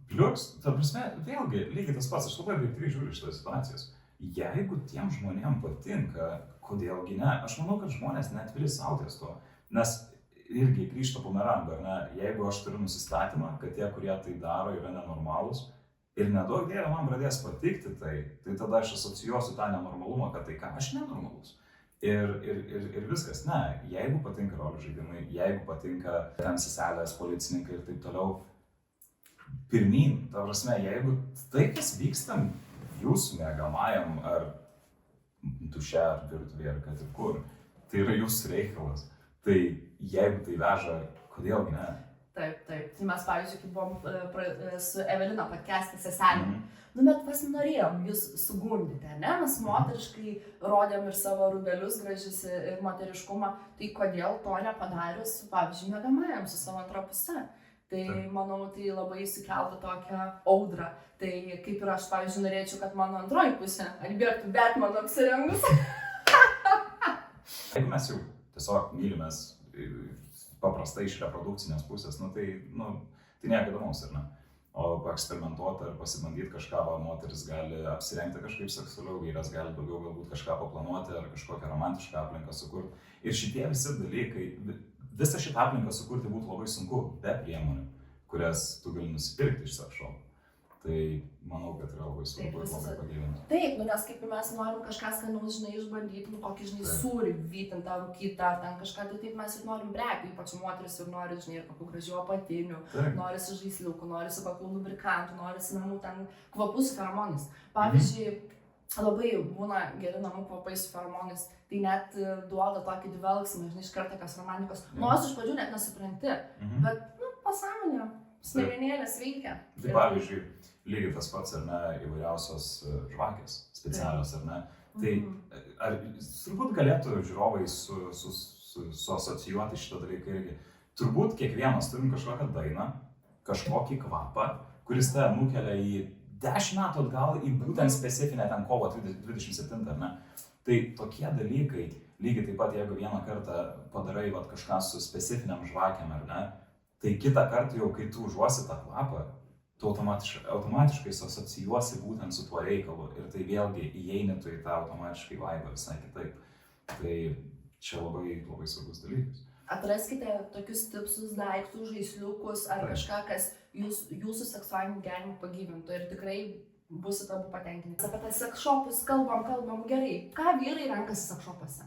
Plius, ta prasme, vėlgi, lygiai tas pats, aš labai objektyviai žiūriu šitas situacijas. Jeigu tiem žmonėm patinka, kodėlgi ne? Aš manau, kad žmonės neatviri savo ties to. Nes irgi grįžta bumerango, ar ne? Jeigu aš turiu nusistatymą, kad tie, kurie tai daro, yra nenormalūs ir nedaug dievė man pradės patikti tai tada aš asocijuosiu tą nenormalumą, kad tai ką, aš nenormalus. Ir viskas, ne, jeigu patinka rolių žaidimai, jeigu patinka ten seselės, policininkai ir taip toliau, pirmyn, ta prasme, jeigu tai, kas vyksta jūsų mėgamajam ar duše, ar virtuvėje, ar kad ir kur, tai yra jūsų reikalas, tai jeigu tai veža, kodėlgi ne? Taip. Tai mes, pavyzdžiui, kai buvom su Evelina podcast'e seselėm, bet norėjom jūs sugundyti, ne? Mes moteriškai rodėm ir savo rūbelius gražius ir moteriškumą, tai kodėl to nepadarius, pavyzdžiui, mėgamajam su savo antra puse? Tai, manau, tai labai sukeltų tokią audrą. Tai kaip ir aš, pavyzdžiui, norėčiau, kad mano antroji pusė atbėgtų Batmanu apsirengus. Jeigu mes jau tiesiog mylimės paprastai iš reprodukcinės pusės, tai nieko įdomaus, ar ne? O paeksperimentuoti ar pasibandyti kažką, moteris gali apsirengti kažkaip seksualiau, vyras gali daugiau galbūt kažką paplanuoti ar kažkokią romantišką aplinką sukurti. Ir šitie visi dalykai, visą šitą aplinką sukurti būtų labai sunku be priemonių, kurias tu gali nusipirkti iš sex shop. Tai manau, kad yra labai svarbu ir labai pagilinti. Taip, nes kaip mes norim kažką skanaus, išbandyti, kokį, sūrį, vytintą, rūkytą, ten kažką, tai taip mes ir norim prekių, ypač moteris ir nori, ir kokių gražių apatinių, norisi žaisliukų, norisi kokių lubrikantų, norisi namų ten kvapų su feromonais. Pavyzdžiui, labai būna geri namų kvapai su feromonais, tai net duoda tokį dvelgsmą, iš karto tokios romantikos. Nors iš pradžių net nesupranti, bet pasąmonė. Smegenėlės veikia. Tai pavyzdžiui, lygiai tas pats, ar ne, įvairiausios žvakės, specialios, ar ne. Tai ar turbūt galėtų žiūrovai suasocijuoti šitą dalyką irgi. Turbūt kiekvienas turim kažkokią dainą, kažkokį kvapą, kuris tave nukelia į 10 metų atgal į būtent specifinę ten kovo 27, ar ne? Tai tokie dalykai, lygiai taip pat, jeigu vieną kartą padarai kažką su specifiniam žvakėm, ar ne, tai kitą kartą jau, kai tu užuosi tą kvapą, tu automatiškai asocijuosi būtent su tuo reikalu ir tai vėlgi įeini tu į tą automatiškai vaibą visai kitaip. Tai čia labai, labai svarbus dalykas. Atraskite tokius tipsus, daiktus, žaisliukus ar kažką, kas jūsų seksualinį gyvenimą pagyvintų ir tikrai busite abu patenkinti. Apie tas sekšopus kalbam gerai. Ką vyrai renkasi sekšopuose?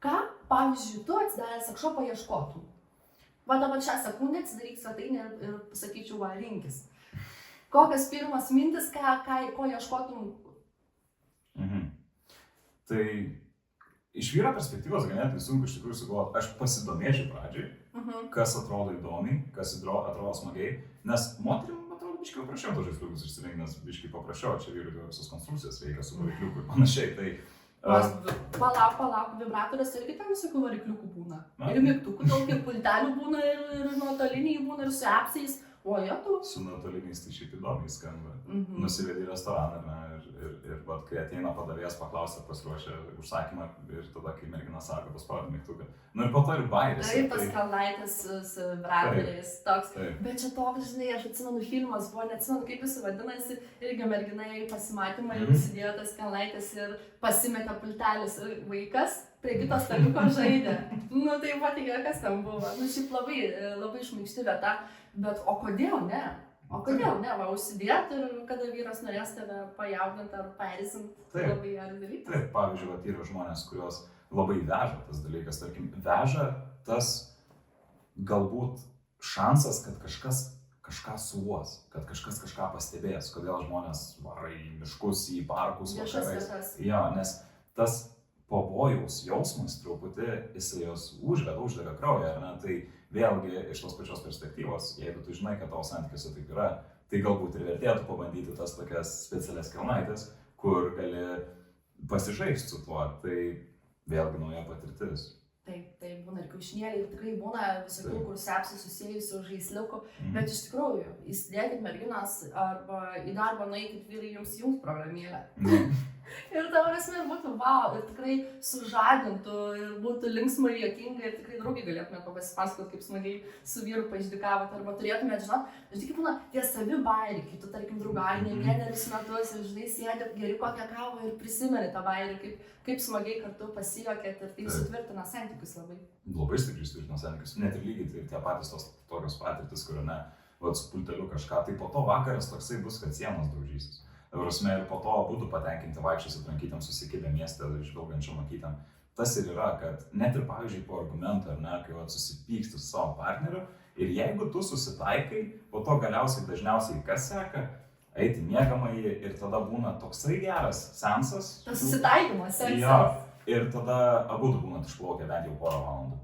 Ką, pavyzdžiui, tu atsidaręs sekšopą ieškotum? Va dabar šią sekundę atsidaryk svetainę ir pasakyčiau, va, rinkis. Kokios pirmas mintis, ko ieškotum? Tai iš vyro perspektyvos ganėtinai sunku iš tikrųjų sugalvoti. Aš pasidomėčiau pradžiai, kas atrodo įdomiai, kas atrodo smagiai, nes moterim atrodo biškai paprasčiau tos žaisliukus išsirinkti, nes biškai paprasčiau, čia vyrui visos konstrukcijos reikia su varikliuku ir panašiai. Tai, palauk, vibratorius irgi ten visokių varikliukų būna. Ir mygtukų daug, ir pultelių būna, ir nuotoliniai būna, ir su apsais. O jo tu? Su nuotoliniais tai šiaip įdomiai skamba. Nusivedi į restoraną, ir kai ateina padavėjas paklausia, pasiruošia užsakymą ir tada, kai mergina sako, paspaudė mygtuką. Nu ir po to ir bairis. Taip, tas kalnaitas su vibratoriais, toks. Bet čia toks, žinai, aš atsimenu filmas, buvo, neatsimenu, kaip jis vadinasi, irgi mergina į pasimatymą ir įsidėjo tas kalnaitas ir pasimetė pultelis ir vaikas prie kitos staliuko žaidė. Nu tai patikėjo, kas ten buvo. Nu šiaip labai šmaikšti vieta, bet o kodėl ne? Va, užsidėt ir kada vyras norės tave pajaudinti ar paerzint, labai geras dalykas. Taip, pavyzdžiui, yra žmonės, kurios labai veža tas dalykas, tarkim, veža tas galbūt šansas, kad kažką suuos, kad kažkas kažką pastebės, kodėl žmonės varo į miškus, į parkus, vakarais. Jo, nes tas pavojaus jausmas truputį, jisai jos uždega kraują, ar ne? Tai vėlgi iš tos pačios perspektyvos, jeigu tu žinai, kad tavo santykiuose taip yra, tai galbūt ir vertėtų pabandyti tas tokias specialias kelnaitės, kur gali pasižaisti su tuo, tai vėlgi nauja patirtis. Taip, būna ir kiaušinėliai, ir tikrai būna visokių, kur sepsi susijusių žaisliukų, bet iš tikrųjų, įsidėkit merginas arba į darbą nueikit vyrai jums programėlę. Ir ta prasme būtų wow, ir tikrai sužadintų, ir būtų linksma ir juokinga, ir tikrai draugai galėtumėt pasipasakoti, kaip smagiai su vyru paždikavot, arba turėtumėt žinot, žinai, kaip būna tie savi bairiai, kai tu, tarkim, draugai ne vienerius metus ir žinai, sėdėt, geri kokią kavą ir prisimeni tą bairį, kaip smagiai kartu pasijuokėt ir tai sutvirtina santykius labai. Labai stipriai sutvirtina santykius, net ir lygiai tai tie patys tos tokios patirtis, kur ne, su pulteliu kažką, tai po to vakaras toksai bus, kad sienos daužysis. Ir po to būtų patenkinti vaikščios atrankytėm susikibę miestę, žvelgiančiom akytėm. Tas ir yra, kad net ir pavyzdžiui po argumentų, ar ne, kai susipyksti su savo partneriu ir jeigu tu susitaikai, po to galiausiai dažniausiai kas seka, eiti miegamąjį ir tada būna toksai geras seansas. Tas susitaikymas, seksas. Jo, ir tada abu būnat išplaukę bent jau porą valandų.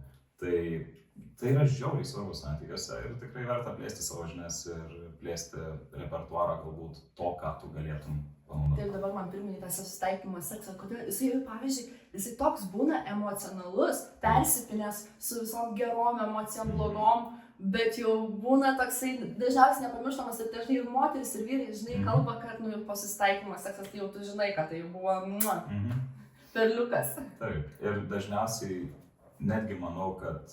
Tai yra žiauriai svarbus santykiuose ir tikrai verta plėsti savo žinias ir plėsti repertuarą galbūt to, ką tu galėtum panaudoti. Taip, dabar man priminė tas susitaikymas seksas, kodėl jisai, pavyzdžiui, jisai toks būna emocionalus, persipinęs su visom gerom emocijom, blogom, bet jau būna toksai dažniausiai nepamirštamas ir dažnai ir moteris ir vyrai, žinai, kalba, kad po susitaikymo seksas, tai jau tu žinai, kad tai jau buvo perliukas. Taip, ir dažniausiai netgi manau, kad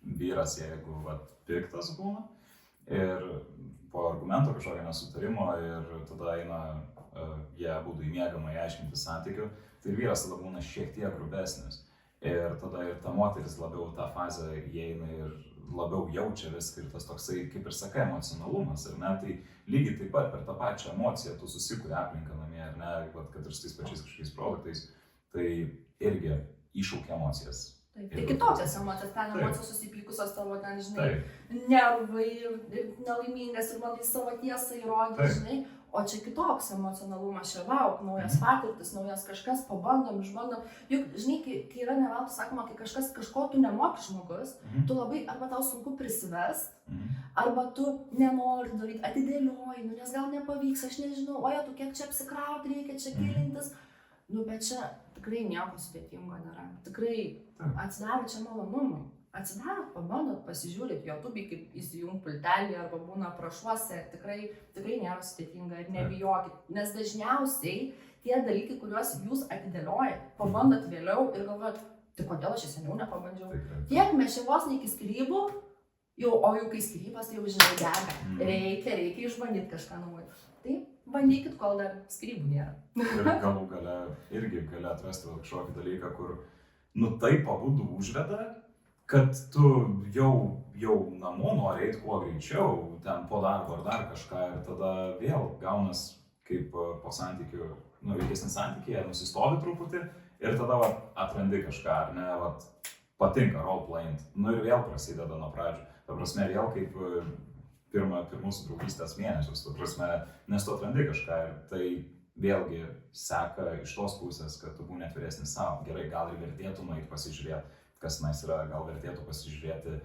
vyras, jeigu piktas būna ir po argumento kažkokio nesutarimo ir tada eina jie būtų į miegamąjį aiškinti santykių, tai vyras tada būna šiek tiek grubesnis. Ir tada ir ta moteris labiau tą fazę įeina ir labiau jaučia viską ir tas toksai, kaip ir sakai, emocionalumas, ar ne? Tai lygiai taip pat per tą pačią emociją tu susikuri aplinką namie, ar ne, kad ir su tais pačiais kažkokiais produktais, tai irgi iššaukia emocijas. Tai kitokios emocijos, ten emocijos susipykusios tavo, ten, žinai, nervai ir nelaimingas ir bandai savo tiesą įrodyti, žinai, o čia kitoks emocionalumas, čia lauk, naujas patirtis, naujas kažkas, pabandom, išbandom. Juk, žinai, kai yra neveltui sakoma, kai kažko tu nemoki žmogus, tu labai, arba tau sunku prisiverst, arba tu nenori daryti, atidėlioji, nu, nes gal nepavyks, aš nežinau, o tu kiek čia apsikrauti reikia, čia gilintis. Nu, bet čia tikrai nieko sudėtingo nėra. Tikrai atsidaro čia malonumui. Atsidarot, pabandot, pasižiūrėt YouTube, kaip įsijung pultelį arba būna prašuose, tikrai nėra sudėtinga ir nebijokit. Nes dažniausiai tie dalykai, kuriuos jūs atidėliojat, pabandot vėliau ir galvojat, tai kodėl aš seniau nepabandžiau. Tiek mes čia vos ne iki skyrybų, o jau kai skyrybas, tai jau žinai dega. Reikia išbandyti kažką naujo. Tai bandykit, kol dar skyrybų nėra. Ir galų gale irgi gali atrasti kažkokį dalyką, kur taip abudu užveda, kad tu jau namo nori eiti kuo greičiau, ten po darbo ar dar kažką ir tada vėl gaunas kaip po santykių, ilgesni santykiai, nusistovi truputį ir tada atrandi kažką, ar ne, patinka roleplaying, ir vėl prasideda nuo pradžių. Ta prasme, vėl kaip pirmus draugystės mėnesius, ta prasme, nes tu atrandi kažką ir tai vėlgi seka iš tos pusės, kad tu būni atviresnis savo, gerai, gal ir vertėtų nueiti pasižiūrėti, kas yra, gal vertėtų pasižiūrėti,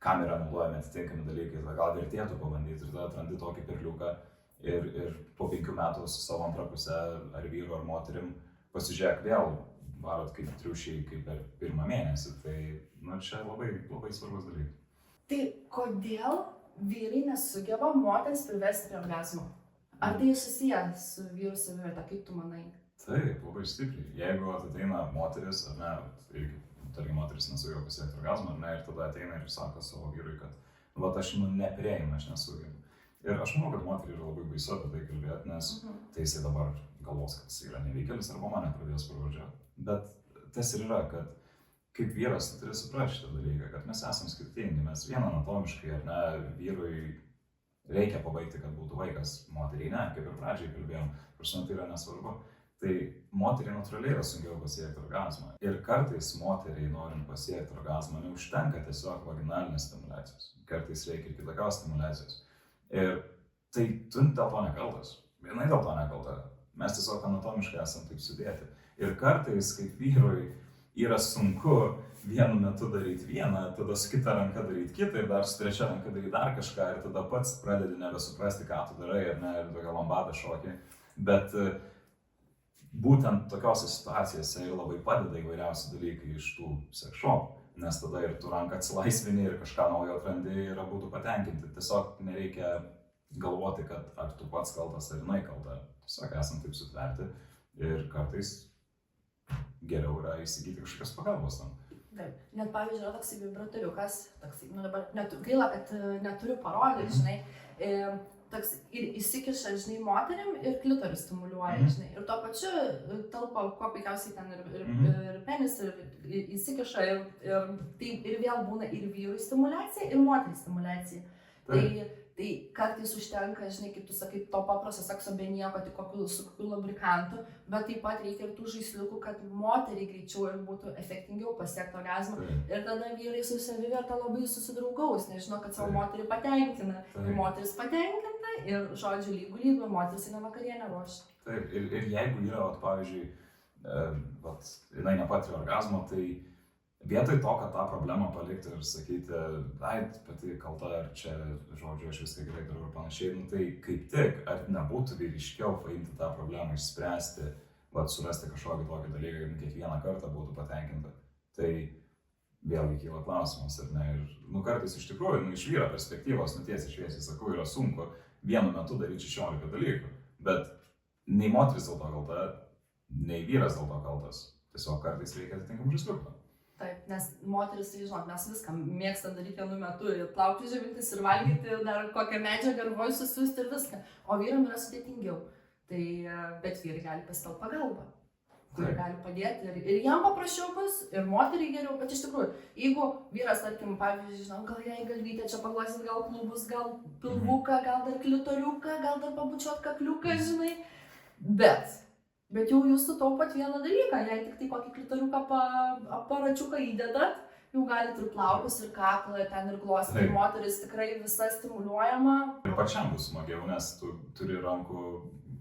kam yra naudojami atitinkami dalykai, gal vertėtų pabandyti ir tada atrandi tokį perliuką ir po 5 metų su savo antra pusė ar vyru ar moterim pasižiūrėk vėl, varot kaip triušiai, kaip per 1 mėnesį, tai čia labai, labai svarbus dalykas. Tai kodėl vyrai nesugeba moters privesti prie orgazmo? Ar tai susijęs su vyrų savivertė, kaip tu manai? Taip, labai stipriai. Jeigu ateina moteris, ar ne, irgi tarkim, moteris nesugeba pasiekti orgazmą, ar ne, ir tada ateina ir sako savo vyrui, kad aš neprieinu, aš nesugebu. Ir aš manau, kad moteriai yra labai baisu apie tai kalbėti, nes tai jisai dabar galvos, kad jis yra nevykėlis arba mane pradės pravardžiuoti. Bet tas ir yra, kad kaip vyras tu turi suprasti šitą dalyką, kad mes esame skirtingi, mes vien anatomiškai, ar ne, vyrui reikia pabaigti, kad būtų vaikas, moteriai ne, kaip ir pradžiai kalbėjom, prasme tai yra nesvarbu. Tai moteriai natūraliai yra sunkiau pasiekti orgazmą. Ir kartais moteriai norint pasiekti orgazmą neužtenka tiesiog vaginalinės stimulacijos. Kartais reikia ir kitokios stimulacijos. Ir tai tu dėl to nekaltas. Vienai dėl to nekalta. Mes tiesiog anatomiškai esam taip sudėti. Ir kartais, kaip vyrui, yra sunku vienu metu daryti vieną, tada su kita ranka daryti kitą ir dar su trečia ranka daryti dar kažką ir tada pats pradedi nebesuprasti, ką tu darai ir tokia lambada šokį. Bet būtent tokiose situacijose ir labai padeda įvairiausi dalykai iš tų sex shop, nes tada ir tu ranką atsilaisvini ir kažką naujo atrandi ir būtų patenkinti. Tiesiog nereikia galvoti, kad ar tu pats kaltas ar jinai kalta. Tiesiog esam taip sutverti ir kartais geriau yra įsigyti kažkokios pagalbos tam. Taip, net pavyzdžiui yra toksai vibratoriukas, dabar gaila, kad neturiu parodyti, žinai, toks ir įsikiša, žinai, moterim ir klitorius stimuliuoja, žinai, ir tuo pačiu talpa, kuo puikiausiai ten ir penis, ir įsikiša, ir vėl būna ir vyrų stimulacija, ir moterų stimulacija. Tai kartais užtenka, žinai, kaip tu sakai, to paprasto sekso be nieko, tik su kokiu lubrikantu, bet taip pat reikia ir tų žaisliukų, kad moteriai greičiau ir būtų efektingiau pasiekti orgazmą. Ir tada vyrai su saviverta labai susidraugaus, nežino, kad savo moterį patenkina. Ir moteris patenkinta, ir žodžiu lygų, moteris eina vakarienę ruošti. Taip, ir jeigu yra, pavyzdžiui, jinai nepatiria orgazmo, tai vietoj to, kad tą problemą palikti ir sakyti, pati kalta, ar čia, žodžiu, aš viską gerai darau ir panašiai, tai kaip tik, ar nebūtų vyriškiau paimti tą problemą, išspręsti, surasti kažkokį tokį dalyką, kad kiekvieną kartą būtų patenkinta. Tai vėlgi kyla klausimas, ar ne? Ir kartais iš tikrųjų, iš vyro perspektyvos, tiesiai šviesiai sakau, yra sunku vienu metu daryti 16 dalykų, bet nei moteris dėl to kalta, nei vyras dėl to kaltas. Tiesiog kartais reikia atitinkamų žaisliukų. Taip, nes moteris, tai žinot, mes viską mėgstam daryti vienu metu, ir plaukti žemintis, ir valgyti, ir dar kokią medžiagą, ir vojus susiųsti ir viską. O vyram yra sudėtingiau. Tai, bet vyrai gali pasitelkti pagalbą, kuri gali padėti ir jam paprasčiau bus, ir moteriai geriau, bet iš tikrųjų, jeigu vyras, tarkim, pavyzdžiui, žinau, gal jai galvytę čia paglasit, gal klubus, gal pilvuką, gal dar klitoriuką, gal dar pabučiuot kakliuką, žinai, bet jau jūs sutaupot vieną dalyką, jei tik tai kokį klitoriuką aparačiuką įdedat, jau galite ir plaukus, ir kaklą, ten ir glostyti, ir moteris tikrai visa stimuliuojama. Ir pačiam bus smagiau, nes tu turi rankų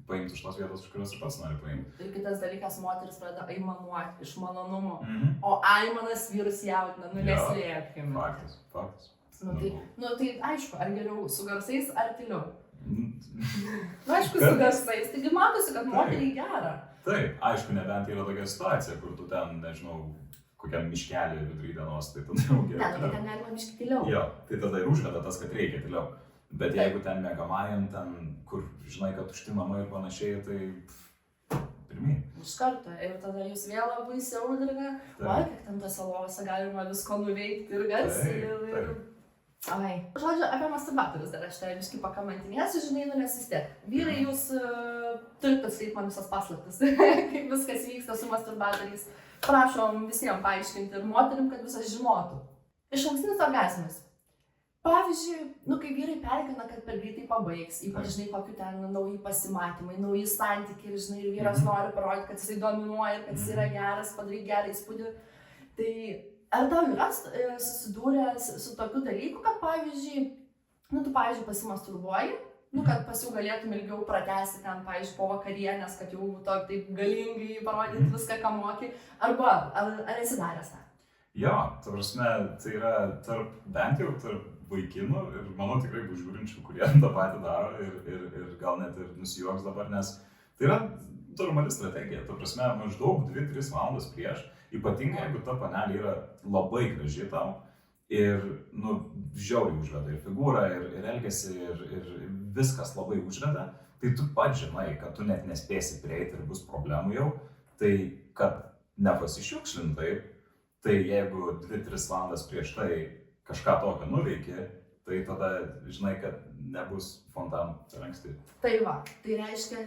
paimti iš tos vietos, iš kurios ir pats nori paimti. Ir kitas dalykas, moteris pradeda aimanuoti iš malonumo, o aimanas vyrus jaudina, neslėpkime. Faktas. Tai aišku, ar geriau su garsais, ar tyliau. Aišku, Kad- su garsais, taigi matosi, kad moteriai gera. Taip, aišku, nebent yra tokia situacija, kur tu ten, nežinau, kokiam miškelį vidury dienos, tai tada jau Ne, geriau. tai ten galima biškį tyliau. Jo, tai tada ir užveda tas, kad reikia tyliau. Bet Taip. jeigu ten mėgamajam, ten, kur žinai, kad tušti namai ir panašiai, tai pirmyn. Iš karto. Ir tada jūs vėl labai siaudringa. Oi, kiek ten tose lovose galima visko nuveikti ir garsiai. Taip. Ai. Žodžiu, apie masturbatorius dar aš tai biškį pakamantinėsiu, žinai, nu nes vis tiek. Vyrai, jūs turite atskleidti man visas paslaptis, kaip viskas vyksta su masturbatoriais. Prašom visiems paaiškinti ir moterim, kad visas žinotų. Išankstinis orgazmas. Pavyzdžiui, kai vyrai pergina, kad per greitai pabaigs, ypač, žinai, kokiu ten nauji pasimatymai, nauji santykiai, ir, žinai, ir vyras nori parodyti, kad jisai dominuoja ir kad jis yra geras, padaryti gerą įspūdį. Tai ar tau yra susidūręs su tokiu dalyku, kad, pavyzdžiui, tu, pavyzdžiui, pasimasturbuoji, kad pas jau galėtum ilgiau pratęsti ten, pavyzdžiui, po vakarienės, kad jau taip galingai parodyti viską, ką moki, arba ar esi daręs tą? Jo, ta prasme, tai yra bent jau tarp vaikinų ir manau tikrai bus žiūrinčių, kurie tą patį daro ir gal net ir nusijuoks dabar, nes tai yra normali strategija, ta prasme, maždaug 2-3 valandas prieš, ypatingai jeigu ta panelė yra labai graži tau ir, žiauriai užveda ir figūrą, ir elgesį, ir viskas labai užveda, tai tu pats žinai, kad tu net nespėsi prieiti ir bus problemų jau, tai kad nepasišiukšlintai, tai jeigu 2-3 valandas prieš tai kažką tokio nuveiki, tai tada žinai, kad nebus fontanų per anksti. Tai va, tai reiškia,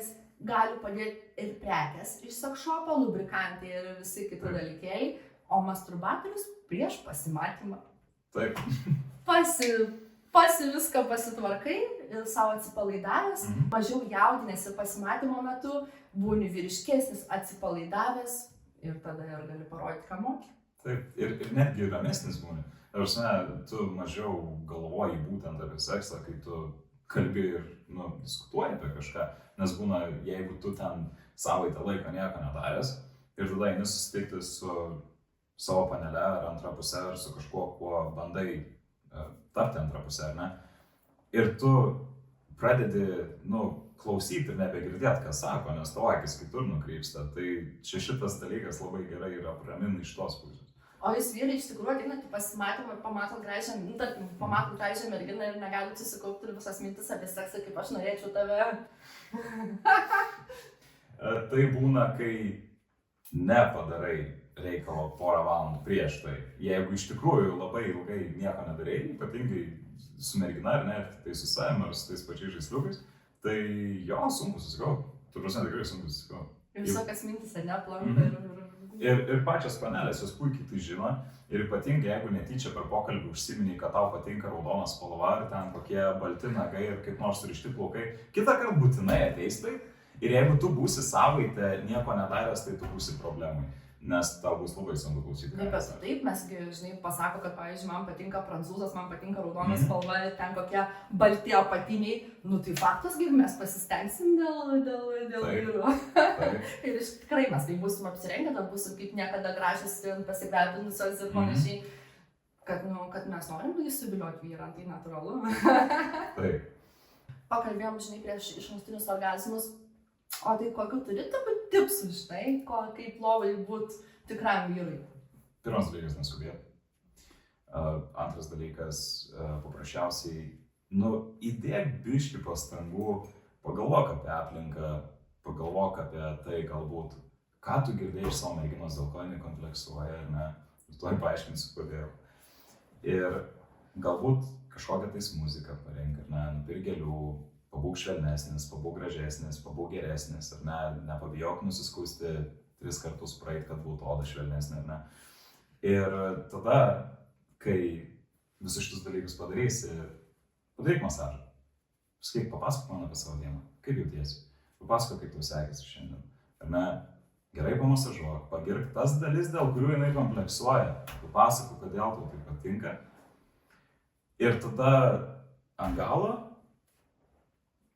gali padėti ir prekės iš sekšopo, lubrikantai ir visi kiti dalykėliai, o masturbatorius prieš pasimatymą. Taip. Pasi viską pasitvarkai ir savo atsipalaidavęs, mažiau jaudinėsi pasimatymo metu, būni vyriškesnis, atsipalaidavęs ir tada ir gali parodyti, ką moki. Taip, ir netgi ramesnis būni. Tu mažiau galvoji būtent apie seksą, kai tu kalbi ir diskutuoji apie kažką, nes būna, jeigu tu ten savaitę laiko nieko nedaręs ir tada eini susitikti su savo panele ar antra pusė ar su kažkuo, kuo bandai tapti antrą pusę, ar ne? Ir tu pradedi, klausyti ir nebegirdėti, ką sako, nes tavo akis kitur nukrypsta, tai šitas dalykas labai gerai yra apramina iš tos pusės. O jūs vyrai iš tikrųjų ateinat į pasimatymą ir pamatot gražią merginą ir negalit susikaupti ir visas mintis apie seksą, kaip aš norėčiau tave. Tai būna, kai nepadarai reikalo porą valandų prieš tai. Jeigu iš tikrųjų labai ilgai nieko nedarai, ypatingai su mergina ar ne, tai su savimi ar su tais pačiais žaisliukais, tai jo, sunku susikaupti. Tu prasme, tikrai sunku susikaupti. Ir visokias mintis neplanka Ir pačios panelės jos puikiai tai žino ir ypatingai jeigu netyčia per pokalbį užsiminiai, kad tau patinka raudona spalva ar ten kokie balti nagai ir kaip nors surišti plaukai, kitą kartą būtinai ateis tai ir jeigu tu būsi savaitę nieko nedaręs, tai tu būsi problemai, nes tau bus labai sunku klausyti. Taip, mes, žinai, pasako, kad, pavyzdžiui, man patinka prancūzas, man patinka raudona spalva ir ten kokie balti apatiniai, tai faktas, mes pasistengsim dėl vyrų. Ir tikrai mes tai būsim apsirengę, tad būsim kaip niekada gražios, pasiglebinusios ir panašiai, kad mes norim įsivilioti vyrą, tai natūralu. Taip. Pakalbėjom, žinai, prieš išankstinius orgazmus. O tai kokiu turi tipsų, žinai, kaip lovai būt tikram vyrui? Pirmas dalykas neskubėti. Antras dalykas, paprasčiausiai, įdėk biškį pastangų, pagalvok apie aplinką, pagalvok apie tai galbūt, ką tu girdėjai iš savo merginos, dėl ko jinai kompleksuoja, ar ne, ir tuoj paaiškinsiu, kodėl. Ir galbūt kažkokią tais muziką parenk, ar ne, nupirk gėlių, pabūk švelnesnis, pabūk gražesnis, pabūk geresnis, ar ne, nepabijok nusiskūsti 3 kartus praeit, kad būtų oda švelnesnė, ar ne. Ir tada, kai visus šitus dalykus padarysi, padaryk masažą. Pasakyk, papasakok man apie savo dieną, kaip jautiesi, papasakok, kaip tau sekėsi šiandien, ar ne, gerai pamasažuok, pagirk tas dalis, dėl kurių jinai kompleksuoja, papasakok, kodėl tau tai patinka. Ir tada ant galo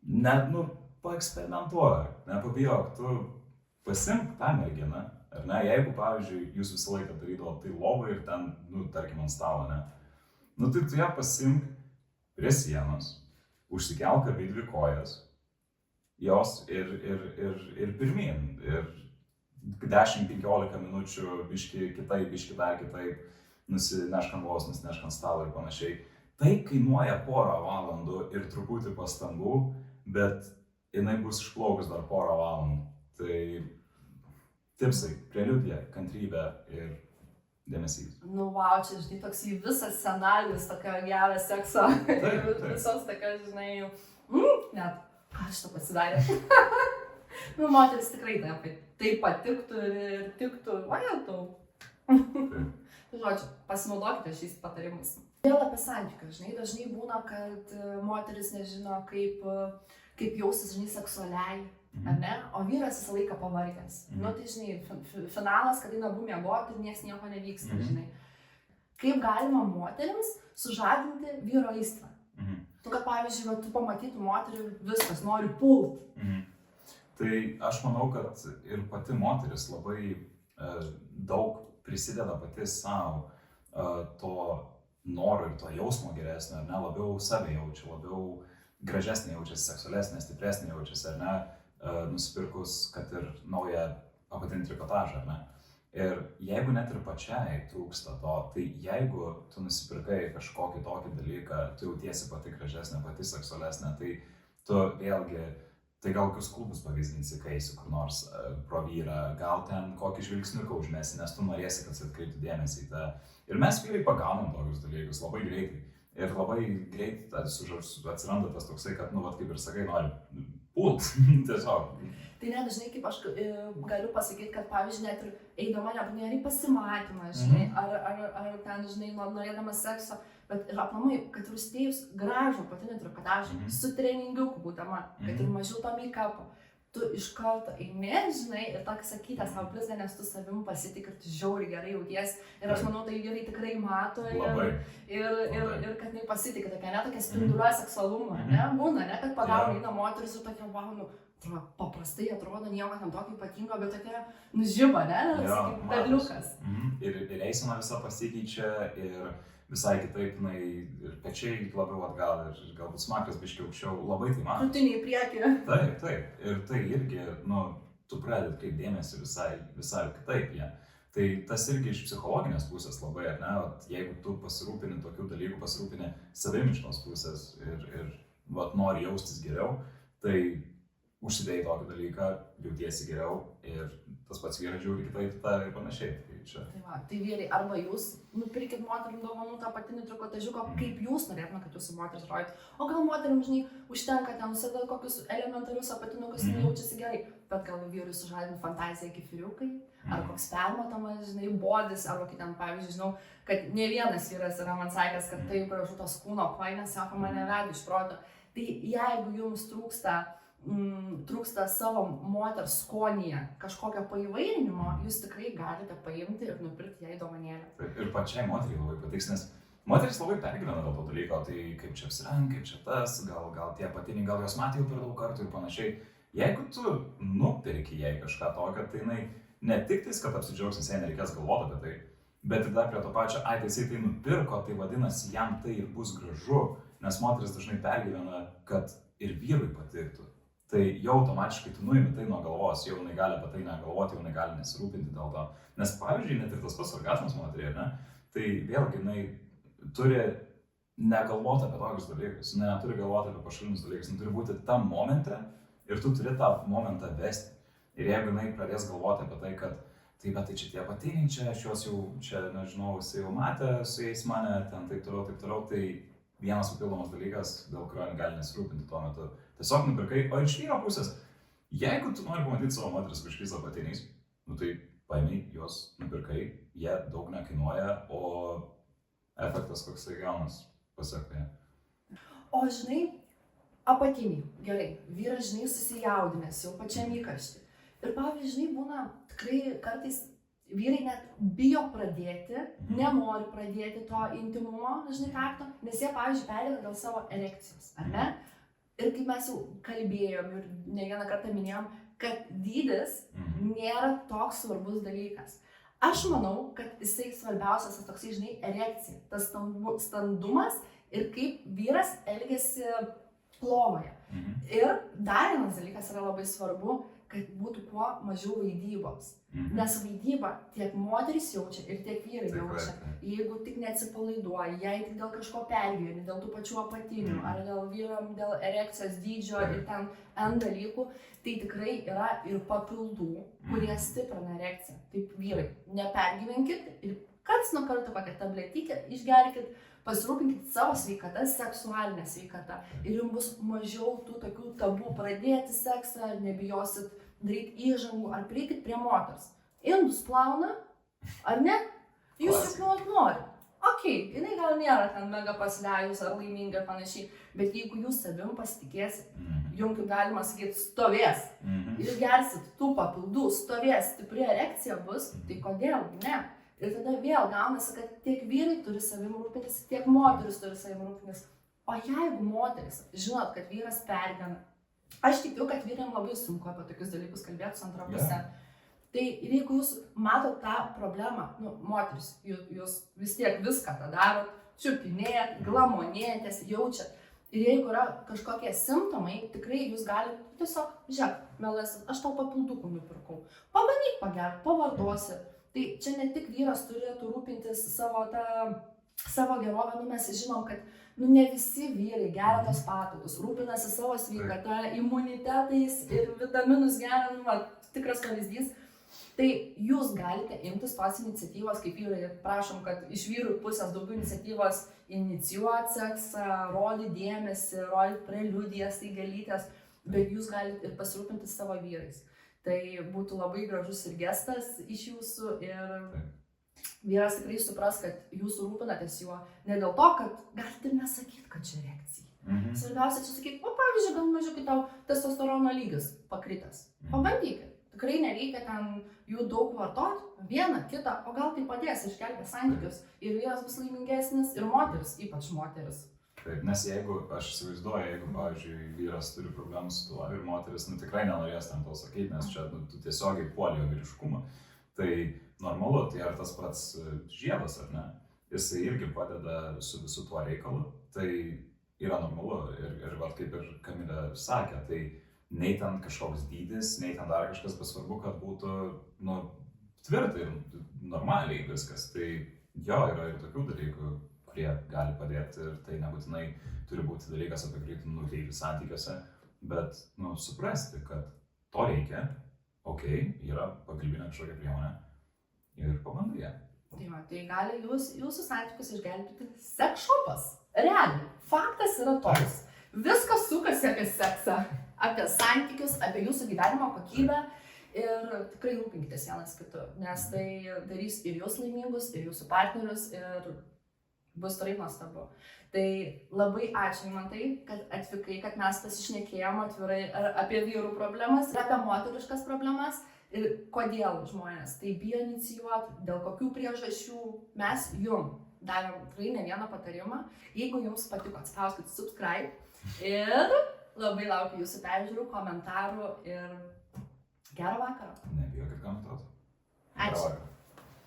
net, paeksperimentuok, nepabijok, tu pasimk tą merginą, ar ne, jeigu, pavyzdžiui, jūs visą laiką darydavo tai lovą ir ten, tarkim, ant stalo, ne, Nu tai tu ją pasimk prie sienos, užsikelk abi dvi kojas, jos ir pirmyn. Ir 10-15 minučių, biški kitaip, biški dar kitaip, nusinešk ant lovos, nusinešk ant stalo ir panašiai. Tai kainuoja porą valandų ir truputį pastangų, bet jinai bus išplaukus dar porą valandų. Tai tipsai, preliudija, kantrybė ir dėmesys. Nu, wow, čia, žinai, toks į visas scenarijus, tokio gerą sekso. Visos tokio, žinai, net, ką šitą pasidarė. Nu, moteris tikrai tai patiktų ir tiktų, vajau. Žodžiu, pasinaudokite šiais patarimais. Vėl apie santykius, žinai, dažnai būna, kad moteris nežino, kaip jaustis, žinai, seksualiai, ar ne? O vyras visą laiką pavargęs. Nu, tai, žinai, finalas, kad eina abu miegoti ir nieks nieko nevyksta, žinai. Kaip galima moterims sužadinti vyro aistrą? Tu, kad, pavyzdžiui, tu pamatytų moterį, viskas, nori pult. Tai aš manau, kad ir pati moteris labai daug prisideda pati savo to noro ir to jausmo geresnio, ar ne, labiau save jaučia, labiau gražesnė jaučiasi, seksualesnė, stipresnė jaučiasi, ar ne, nusipirkus, kad ir naują apatinį trikotažą, ar ne. Ir jeigu net ir pačiai trūksta to, tai jeigu tu nusipirkai kažkokį tokį dalyką, tu jautiesi pati gražesnė, pati seksualesnė, tai tu vėlgi, tai gal kokius klubus pavyzdinsi, kai eisi kur nors pro vyrą, gal ten kokį žvilgsniuką užmesi, nes tu norėsi, kad atkreiptų dėmesį į tą. Ir mes vyrai pagaunam tokius dalykus labai greitai. Ir labai greit atsiranda tas toksai, kad, nu, vat, kaip ir sakai, nori pult, tiesiog. Tai net, žinai, kaip aš galiu pasakyti, kad, pavyzdžiui, net ir eidama nebūtinai į pasimatymą, žinai, ar ten, žinai, norėdamas sekso, bet ir aplamai, kad ir užsidėjus gražų apatinį trikotažą, su treningiuku būdama, kad ir mažiau to make-upo, tu iš karto eini, žinai, ir tokį sakytą savo blizgą, nes tu savim pasitik ir tu žiauriai gerai jauties. Ir aš manau, tai vyrai tikrai mato ir kad jinai pasitik, tokia netokia spinduliuoja seksualumą, ne? Būna, ne, kad pagauna eina moteris ir tokia, wow, nu, paprastai atrodo nieko tam tokio ypatingo, bet tokia nužiba, ne? Kaip perliukas. Ir eisena visa pasikeičia ir visai kitaip, ir pečiai labiau atgal, ir galbūt smakras biškiai aukščiau, labai tai mato. Krūtinė į priekį. Taip. Ir tai irgi, nu, tu pradedi kaip dėmesį visai kitaip jie. Tai tas irgi iš psichologinės pusės labai, ar ne? Jeigu tu pasirūpini tokių dalykų, pasirūpini savim iš tos pusės ir nori jaustis geriau, tai užsidėjai tokį dalyką, jautiesi geriau ir tas pats vyras žiūri kitaip tą ir panašiai. Tai vyrai, arba jūs nupirkit moterim dovanų tą apatinį trikotažiuką, kaip jūs norėtume, kad jūsų moteris rodytų. O gal moterim, žinai, užtenka ten nusidėti kokius elementarius apatinukus, jaučiasi gerai, bet gal vyrui sužadinti fantaziją kefiriukai, ar koks permatomas, žinai, bodis, arba kitam, pavyzdžiui, žinau, kad ne vienas vyras yra man sakęs, kad tai gražu tos kūno kojinės, sako, mane veda iš proto. Tai jeigu jums trūksta savo moters skonyje kažkokio paįvairinimo, jūs tikrai galite paimti ir nupirkti jai dovanėlę. Ir pačiai moteriai labai patiks, nes moteris labai pergyvena dėl to dalyko, tai kaip čia apsireng, kaip čia tas, gal tie apatiniai, gal jos matė jau per daug kartų ir panašiai. Jeigu tu nupirki jai kažką tokio, tai jinai ne tik tais, kad apsidžiaugs, nes jai nereikės galvoti apie tai, bet ir dar prie to pačio, tai jisai tai nupirko, tai vadinasi, jam tai ir bus gražu, nes moteris dažnai pergyvena, kad ir vyrui patiktų. Tai jau automatiškai tu nuimi tai nuo galvos, jau jinai gali apie tai negalvoti, jau jinai gali nesirūpinti dėl to. Nes pavyzdžiui, net ir tas pats orgazmas moteriai, ne? Tai vėlgi jinai turi negalvoti apie tokius dalykus, neturi galvoti apie pašalinius dalykus, jinai turi būti tam momente ir tu turi tą momentą vesti. Ir jeigu jinai pradės galvoti apie tai, kad tai bet tai čia tie apatiniai, čia aš juos jau, čia nežinau, jisai jau matė su jais mane, ten taip toliau, tai vienas papildomas dalykas, dėl kurio gali nesirūpinti tuo metu. Tiesiog nupirkai, o iš vyro pusės, jeigu tu nori pamatyti savo moteris kažkokiais apatiniais, tai paėmei juos, nupirkai, jie daug nekainuoja, o efektas koksai gaunas pasakai. O žinai, apatiniai, gerai, vyras, žinai, susijaudinęs jau pačiam įkarštį. Ir pavyzdžiui, žinai, būna tikrai kartais vyrai net bijo pradėti, nenori pradėti to intimumo, žinai, kakto, nes jie, pavyzdžiui, perėda dėl savo erekcijos, ar ne? Ir kaip mes jau kalbėjom ir ne vieną kartą minėjom, kad dydis nėra toks svarbus dalykas. Aš manau, kad jisai svarbiausias tas toksai, žinai, erekcija, tas standumas ir kaip vyras elgiasi lovoje. Ir dar vienas dalykas yra labai svarbu, kad būtų kuo mažiau vaidybos. Nes vaidybą tiek moteris jaučia ir tiek vyrai jaučia. Jeigu tik neatsipalaiduoja, jei tik dėl kažko pergyveni, dėl tų pačių apatinių, ar dėl vyram, dėl erekcijos dydžio ir ten N dalykų, tai tikrai yra ir papildų, kurie stiprina erekciją. Taip vyrai, nepergyvenkit ir karts nuo karto kokią tabletykę išgerkit, pasirūpinkit savo sveikatą, seksualinę sveikatą ir jums bus mažiau tų tokių tabų pradėti seksą, nebijosit daryti įžangų ar prieikit prie moters. Indus plauna, ar ne? Jūs juk nuolat nori. Jinai gal nėra ten mega pasileidus ar laiminga ir panašiai, bet jeigu jūs savim pasitikėsit, jums, kaip galima sakyti, stovės, išgersit tų papildų, stovės, stipri erekcija bus, tai kodėl ne? Ir tada vėl gaunasi, kad tiek vyrai turi savim rūpintis, tiek moteris turi savim rūpintis. O jeigu moteris, žinot, kad vyras pergyvena, aš tikiu, kad vyram labai sunku apie tokius dalykus kalbėti su antra puse. Tai ir jeigu jūs matot tą problemą, moteris, jūs vis tiek viską tą darot, čiupinėjat, glamonėjatės, jaučiat. Ir jeigu yra kažkokie simptomai, tikrai jūs galite tiesiog, žiūrėk, melasis, aš tau papildukų nupirkau. Pabandyk pagerti, pavartosi. Tai čia ne tik vyras turėtų rūpintis savo gerovę, mes žinom, kad ne visi vyrai geria tos patalus, rūpinasi savo sveikata, imunitetais ir vitaminus geria, tikras pavyzdys. Tai jūs galite imtis tos iniciatyvos, kaip vyrai, prašom, kad iš vyrų pusės daugiau iniciatyvos inicijuoti seksą, rodyti dėmesį, rodyti preliudijas, tai galytės, bet jūs galite ir pasirūpinti savo vyrais. Tai būtų labai gražus ir gestas iš jūsų ir vyras tikrai supras, kad jūs rūpinatės juo ne dėl to, kad galite nesakyti, kad čia erekcija. Svarbiausia čia sakyti, pavyzdžiui, gal mažiau, kai tau testosterono lygis pakritęs. Pabandykit. Tikrai nereikia ten jų daug vartoti, vieną, kitą, o gal tai padės iškelti santykius ir vyras bus laimingesnis ir moteris, ypač moteris. Taip, nes jeigu, aš įsivaizduoju, jeigu, pavyzdžiui, vyras turi problemų su tuo ir moteris, tikrai nenorės tam to sakyti, nes čia tu tiesiogiai puolė vyriškumą, tai normalu, tai ar tas pats žiedas, ar ne, jisai irgi padeda su visu tuo reikalu, tai yra normalu ir kaip ir Kamilė sakė, tai nei ten kažkoks dydis, nei ten dar kažkas, bet svarbu, kad būtų, tvirtai ir normaliai viskas, tai jo, yra ir tokių dalykų, kurie gali padėti ir tai nebūtinai turi būti dalykas, apie kurį tu nukreipi santykiuose, bet, suprasti, kad to reikia, yra pagalbinė kažkokia priemonė ir pabandai ją. Tai gali jūsų santykius išgelbėti seks shopas. Realiai, faktas yra toks. Viskas sukasi apie seksą, apie santykius, apie jūsų gyvenimo kokybę ir tikrai rūpinkitės vienas kitu, nes tai darys ir jūs laimingus, ir jūsų partnerius, ir bus taip nuostabu. Tai labai ačiū Imantai, kad atvykai, kad mes pasišnekėjom atvirai apie vyrų problemas ir apie moteriškas problemas ir kodėl žmonės tai bijo inicijuoti, dėl kokių priežasčių. Mes jum davėm tikrai ne vieną patarimą. Jeigu jums patiko, spauskit subscribe ir labai laukiu jūsų peržiūrų, komentarų ir gero vakaro. Nebijokit komentuoti. Ačiū.